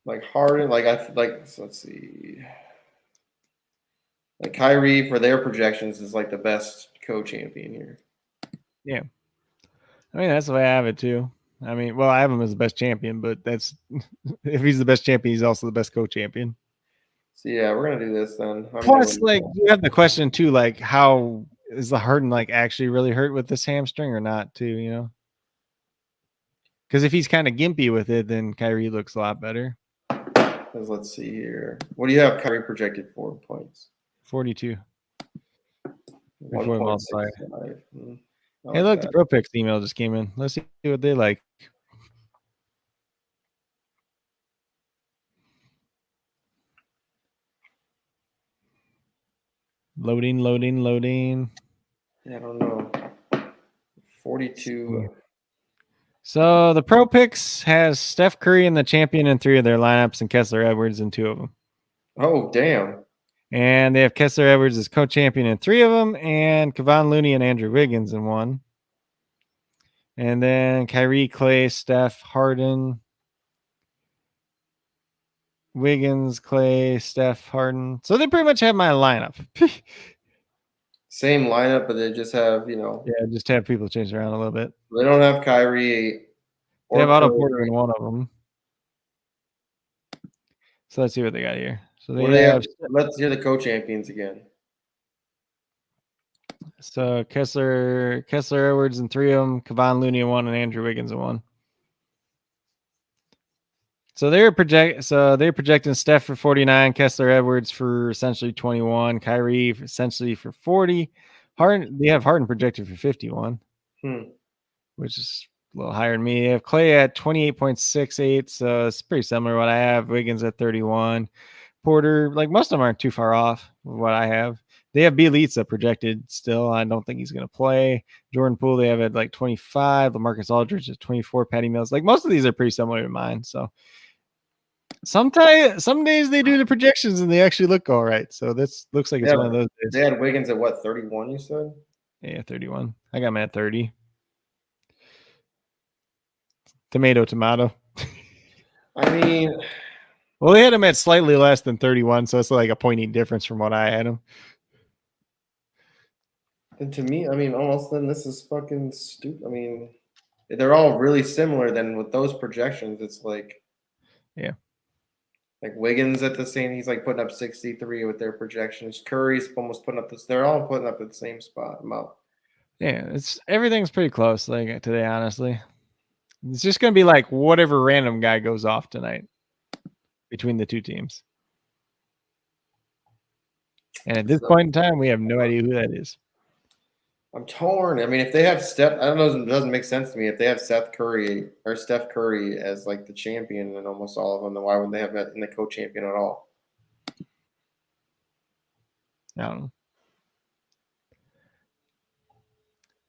Like Harden, so let's see. Like Kyrie for their projections is like the best co-champion here. Yeah. I mean, that's the way I have it too. I mean, well, I have him as the best champion, but that's if he's the best champion, he's also the best co-champion. So yeah, we're gonna do this then. Plus, like you have the question too, like how is the Harden like actually really hurt with this hamstring or not too, you know? Because if he's kind of gimpy with it, then Kyrie looks a lot better. Let's see here. What do you have Kyrie projected for points? 42. 1.65. Hey, look, the Pro Picks email just came in. Let's see what they like. Loading. Yeah, I don't know. 42. So the Pro Picks has Steph Curry and the champion in 3 of their lineups and Kessler Edwards in 2 of them. Oh, damn. And they have Kessler Edwards as co-champion in 3 of them and Kevon Looney and Andrew Wiggins in 1. And then Kyrie, Clay, Steph, Harden, Wiggins, Clay, Steph, Harden. So they pretty much have my lineup. Same lineup, but they just have, Yeah, just have people change around a little bit. They don't have Kyrie. They have Otto Porter in 1 of them. So let's see what they got here. So they have. Let's hear the co-champions again. So Kessler Edwards in 3 of them, Kevon Looney in 1, and Andrew Wiggins in 1. So they're projecting Steph for 49, Kessler Edwards for essentially 21, Kyrie essentially for 40. They have Harden projected for 51, which is a little higher than me. They have Clay at 28.68, so it's pretty similar to what I have. Wiggins at 31. Porter, like most of them aren't too far off of what I have. They have Bielitsa projected still. I don't think he's going to play. Jordan Poole, they have at like 25. LaMarcus Aldridge at 24. Patty Mills. Like most of these are pretty similar to mine. So some days they do the projections and they actually look all right. So this looks like it's one of those days. They had Wiggins at what, 31, you said? Yeah, 31. I got him at 30. Tomato. I mean, well, they had him at slightly less than 31, so it's like a 0.8 difference from what I had him. And to me, I mean, almost then this is fucking stupid. I mean, they're all really similar. Then with those projections, it's like, yeah, like Wiggins at the same. He's like putting up 63 with their projections. Curry's almost putting up this. They're all putting up at the same spot amount. Yeah, everything's pretty close. Like today, honestly, it's just gonna be like whatever random guy goes off tonight between the 2 teams. And at this point in time, we have no idea who that is. I'm torn. I mean, if they have Steph, I don't know. It doesn't make sense to me. If they have Steph Curry as like the champion in almost all of them, then why would they have that in the co-champion at all? I don't know.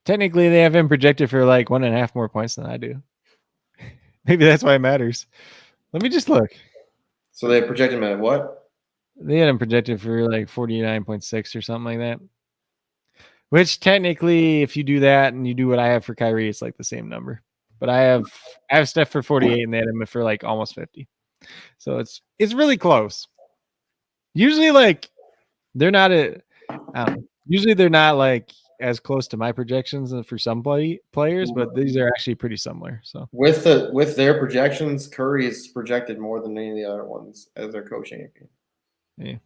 Technically, they have him projected for like 1.5 more points than I do. Maybe that's why it matters. Let me just look. So they projected him at what? They had him projected for like 49.6 or something like that. Which technically, if you do that and you do what I have for Kyrie, it's like the same number. but I have Steph for 48 and they had him for like almost 50. So it's really close. Usually like they're not usually they're not like as close to my projections for some players, but these are actually pretty similar. So with their projections, Curry is projected more than any of the other ones as their co-champion. yeah.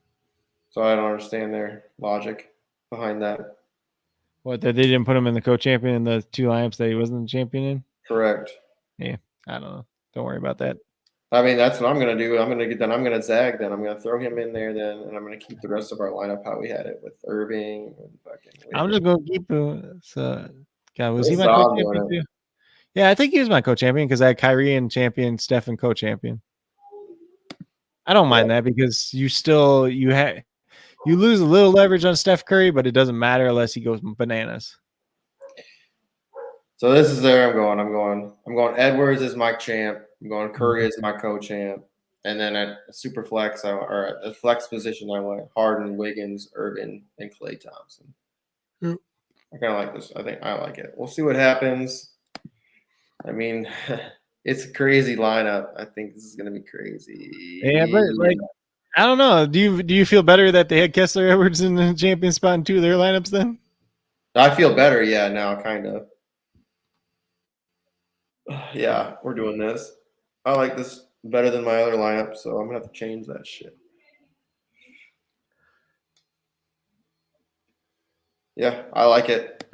So I don't understand their logic behind that. What, that they didn't put him in the co-champion in the 2 lineups that he wasn't the champion in? Correct. Yeah, I don't know. Don't worry about that. I mean, that's what I'm gonna do. I'm gonna zag. Then I'm gonna throw him in there. Then, and I'm gonna keep the rest of our lineup how we had it with Irving and fucking. I'm just gonna keep. God, was he my Solid co-champion doing too? Yeah, I think he was my co-champion because I had Kyrie and champion, Steph and co-champion. I don't mind that because you lose a little leverage on Steph Curry, but it doesn't matter unless he goes bananas. So this is there. I'm going. Edwards is my champ. I'm going Curry is my co-champ, and then at super flex or at the flex position I went Harden, Wiggins, Irvin, and Klay Thompson. Yep. I kind of like this. I think I like it. We'll see what happens. I mean, it's a crazy lineup. I think this is gonna be crazy. Yeah, but like, I don't know. Do you feel better that they had Kessler Edwards in the champion spot in 2 of their lineups then? I feel better. Yeah, now kind of. Yeah, we're doing this. I like this better than my other lineup, so I'm gonna have to change that shit. Yeah, I like it.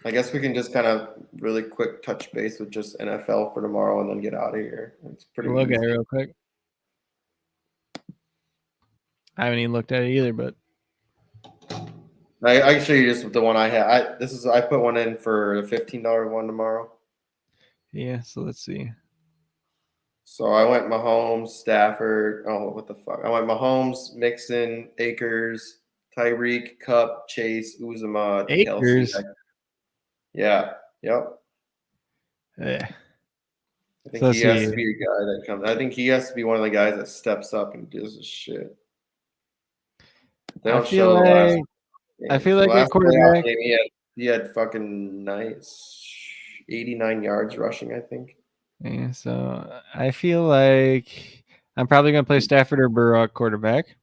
I guess we can just kind of really quick touch base with just NFL for tomorrow and then get out of here. It's pretty Look easy. at it real quick. I haven't even looked at it either, but I can show you just the one I had. I put one in for the $15 one tomorrow. yeah. So let's see. So I went Mahomes, Stafford. Oh, what the fuck? I went Mahomes, Mixon, Akers, Tyreek, Cup, Chase, Uzama, Akers. Kelsey. Yeah. Yep. Yeah. I think he has to be a guy that comes. I think he has to be one of the guys that steps up and does his shit. They don't show the last game. I feel like that quarterback. Game, he had fucking nice 89 yards rushing, I think. Yeah, so I feel like I'm probably gonna play Stafford or Burrow at quarterback.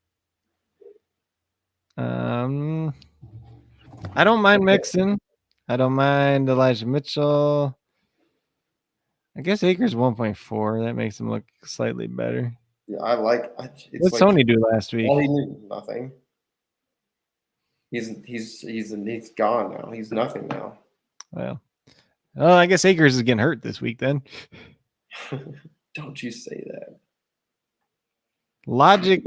I don't mind Mixon. I don't mind Elijah Mitchell. I guess Akers 1.4. That makes him look slightly better. Yeah, I like. What'd Sony do last week? All he knew, nothing. He's gone now. He's nothing now. Well, I guess Akers is getting hurt this week then. Don't you say that. Logic.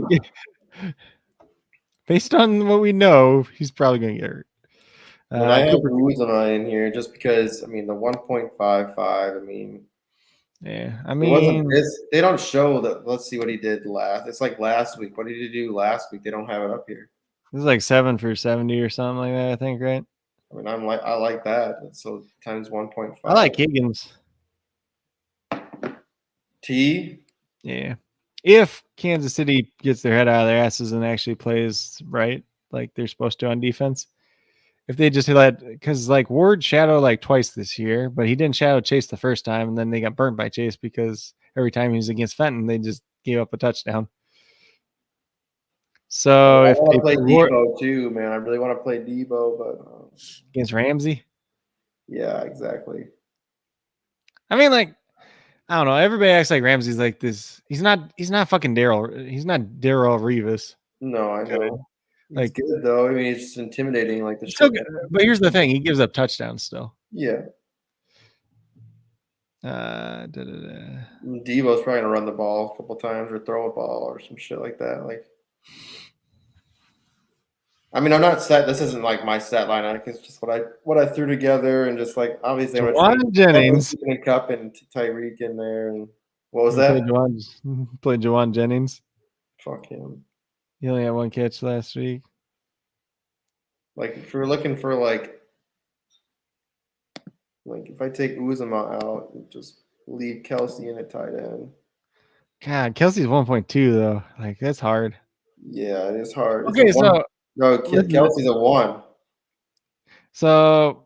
Based on what we know, he's probably going to get hurt. I have Uzama in here just because, I mean, the 1.55, I mean. Yeah, I mean. They don't show that. Let's see what he did last. It's like last week. What did he do last week? They don't have it up here. It was like 7 for 70 or something like that, I think, right? I mean, I like that. So times 1.5. I like Higgins. T. Yeah. If Kansas City gets their head out of their asses and actually plays right, like they're supposed to on defense. If they just because like Ward shadowed like twice this year, but he didn't shadow Chase the first time, and then they got burnt by Chase because every time he was against Fenton, they just gave up a touchdown. So I want to play Debo too, man. I really want to play Debo, but against Ramsey. Yeah, exactly. I mean, like, I don't know. Everybody acts like Ramsey's like this. He's not fucking Daryl. He's not Daryl Revis. No, I know. He's good though. I mean, he's just intimidating, like the shit. But here's the thing: he gives up touchdowns still. Yeah. Debo's probably gonna run the ball a couple times or throw a ball or some shit like that. Like, I mean, I'm not set. This isn't like my set lineup. It's just what I threw together, and just like obviously I'm gonna Jennings and Cup and Tyreek in there. And what was that? Played Jawan Jennings. Fuck him. He only had 1 catch last week. Like if we're looking for like if I take Uzama out and just leave Kelsey in at tight end. God, Kelsey's 1.2 though. Like that's hard. Yeah, it is hard. Okay, so no, Kelsey's a 1. So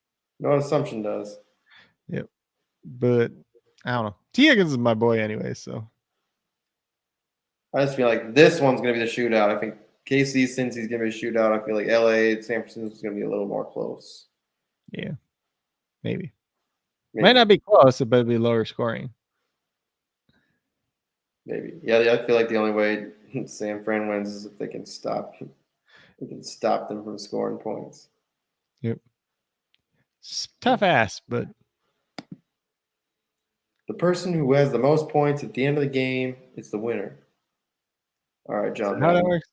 No assumption does. Yep. But I don't know. T. Higgins is my boy anyway, so I just feel like this one's going to be the shootout. I think KC, since he's going to be a shootout, I feel like LA, San Francisco is going to be a little more close. yeah, maybe. Might not be close, but it'll be lower scoring. Maybe. Yeah, I feel like the only way San Fran wins is if they can stop them from scoring points. Yep. It's tough ass, but the person who has the most points at the end of the game is the winner. All right, John how that Madden. works?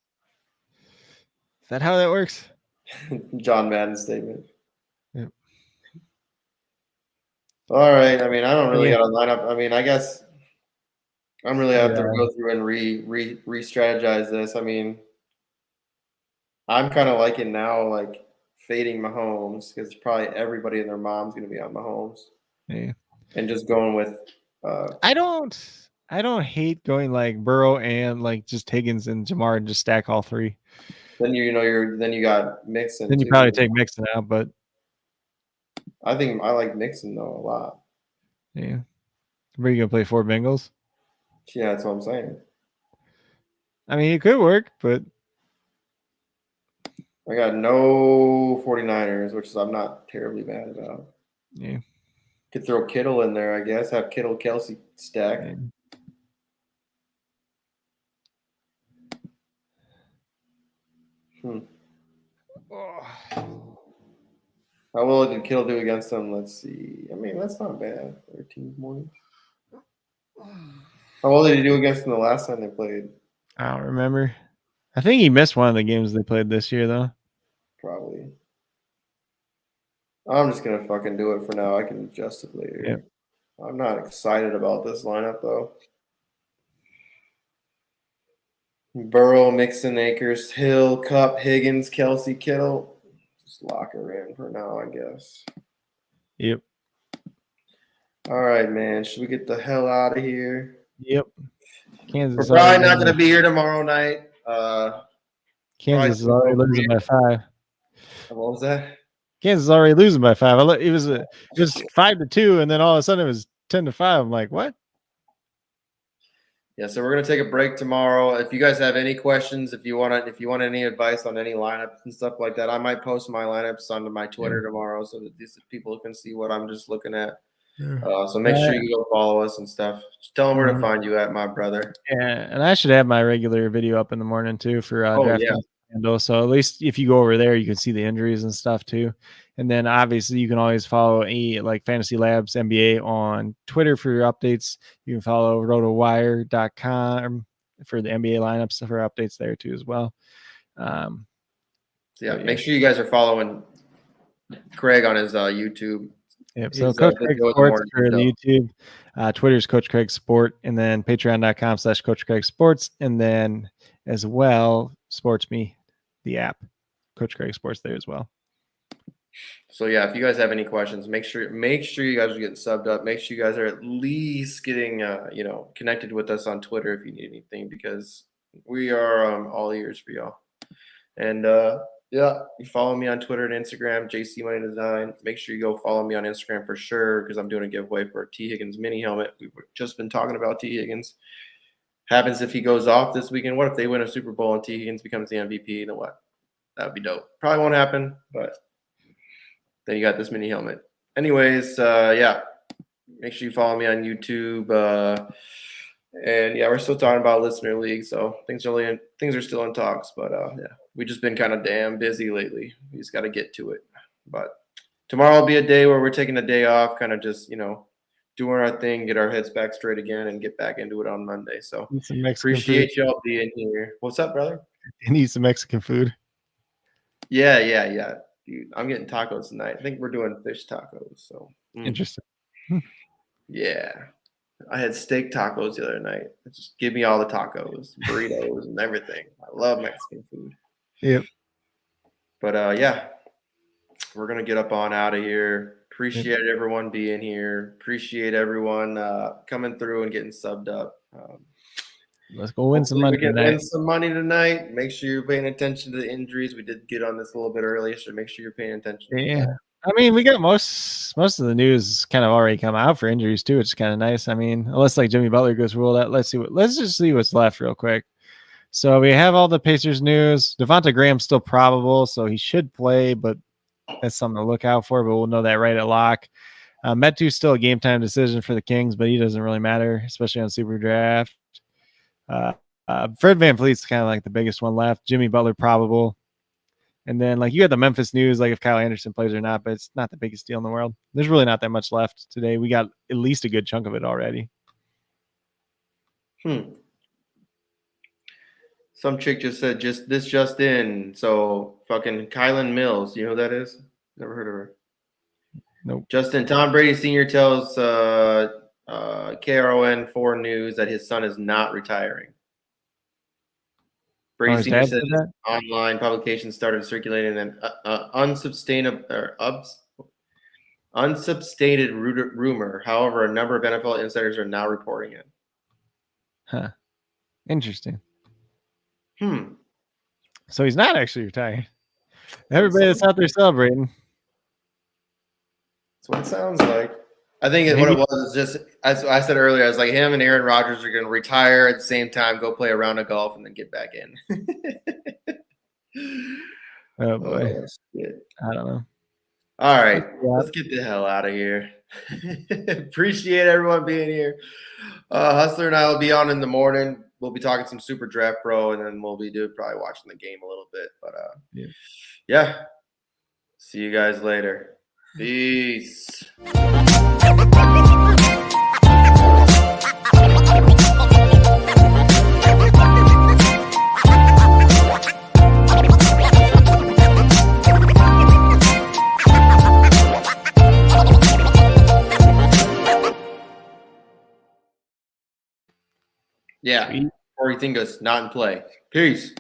Is that how that works? John Madden statement. Yep. All right. I mean, I don't really got a lineup. I mean, I guess I'm really have to Yeah. go through and re-strategize this. I mean, I'm kind of liking now, like fading Mahomes because probably everybody and their mom's going to be on Mahomes, Yeah. and just going with. I don't hate going like Burrow and like just Higgins and Jamar and just stack all three. Then then you got Mixon. Then you too. probably take Mixon out, but I think I like Mixon though a lot. yeah. Where you gonna play 4 Bengals? Yeah, that's what I'm saying. I mean, it could work, but I got no 49ers, which is I'm not terribly mad about. yeah. Could throw Kittle in there, I guess. Have Kittle Kelsey stack. Yeah. How well did Kittle do against them? Let's see. I mean, that's not bad. 13 points. How well did he do against them the last time they played? I don't remember. I think he missed one of the games they played this year, though. Probably. I'm just gonna fucking do it for now. I can adjust it later. Yep. I'm not excited about this lineup though. Burrow, Mixon, Akers, Hill, Cup, Higgins, Kelsey, Kittle. Just lock her in for now, I guess. Yep. All right, man. Should we get the hell out of here? Yep. Kansas. We're probably not gonna be here tomorrow night. Kansas is already losing by 5. What was that? Kansas is already losing by 5. It was 5-2, and then all of a sudden it was 10-5. I'm like, what? Yeah, so we're gonna take a break tomorrow. If you guys have any questions, if you want any advice on any lineups and stuff like that, I might post my lineups onto my Twitter tomorrow so that these people can see what I'm just looking at. So make sure you go follow us and stuff. Just tell them where to find you at, my brother. Yeah, and I should have my regular video up in the morning too for DraftKings. So at least if you go over there, you can see the injuries and stuff too. And then obviously you can always follow like Fantasy Labs NBA on Twitter for your updates. You can follow rotowire.com for the NBA lineups for updates there too as well. Make sure you guys are following Craig on his YouTube. Yep. So Coach Craig Sports for the YouTube, Twitter's Coach Craig Sport, and then patreon.com/Coach Craig Sports, and then as well Sports Me, the app, Coach Craig Sports there as well. So yeah, if you guys have any questions, make sure you guys are getting subbed up. Make sure you guys are at least getting connected with us on Twitter if you need anything, because we are all ears for y'all. And you follow me on Twitter and Instagram, JC Money Design. Make sure you go follow me on Instagram for sure, because I'm doing a giveaway for a T. Higgins mini helmet. We've just been talking about T. Higgins. Happens if he goes off this weekend. What if they win a Super Bowl and T. Higgins becomes the MVP? Then what? That would be dope. Probably won't happen, but then you got this mini helmet. Anyways, make sure you follow me on YouTube. And yeah, we're still talking about listener league, so things are still in talks. But we just been kind of damn busy lately. We just got to get to it. But tomorrow will be a day where we're taking a day off, kind of just doing our thing, get our heads back straight again, and get back into it on Monday. So appreciate y'all being here. What's up, brother? You need some Mexican food. Yeah. Dude, I'm getting tacos tonight. I think we're doing fish tacos. So Interesting. Yeah. I had steak tacos the other night. Just give me all the tacos, burritos, and everything. I love Mexican food. Yep. But we're gonna get up on out of here. Appreciate everyone being here. Appreciate everyone coming through and getting subbed up. Let's go win some money tonight. Win some money tonight. Make sure you're paying attention to the injuries. We did get on this a little bit earlier, so make sure you're paying attention. Yeah. I mean, we got most of the news kind of already come out for injuries too, which is kind of nice. I mean, unless like Jimmy Butler goes ruled out, let's just see what's left real quick. So we have all the Pacers news. Devonta Graham's still probable, so he should play, but that's something to look out for. But we'll know that right at lock. Metu's still a game time decision for the Kings, but he doesn't really matter, especially on SuperDraft. Fred VanVleet's kind of like the biggest one left. Jimmy Butler probable. And then like you got the Memphis news, like if Kyle Anderson plays or not, but it's not the biggest deal in the world. There's really not that much left today. We got at least a good chunk of it already. Some chick just said just in. So fucking Kylan Mills. You know who that is? Never heard of her. Nope. Justin, Tom Brady Sr. tells KRON4 News that his son is not retiring. Brady Sr. said online publications started circulating an unsubstantiated rumor. However, a number of NFL insiders are now reporting it. Huh. Interesting. So he's not actually retiring. Everybody that's out there celebrating. That's what it sounds like. I think what it was is just, as I said earlier, I was like, him and Aaron Rodgers are going to retire at the same time, go play a round of golf, and then get back in. Oh, boy. Oh, I don't know. All right. Let's get the hell out of here. Appreciate everyone being here. Hustler and I will be on in the morning. We'll be talking some SuperDraft Pro, and then we'll be probably watching the game a little bit. But, yeah. See you guys later. Peace. Yeah. Or you think it's not in play. Peace.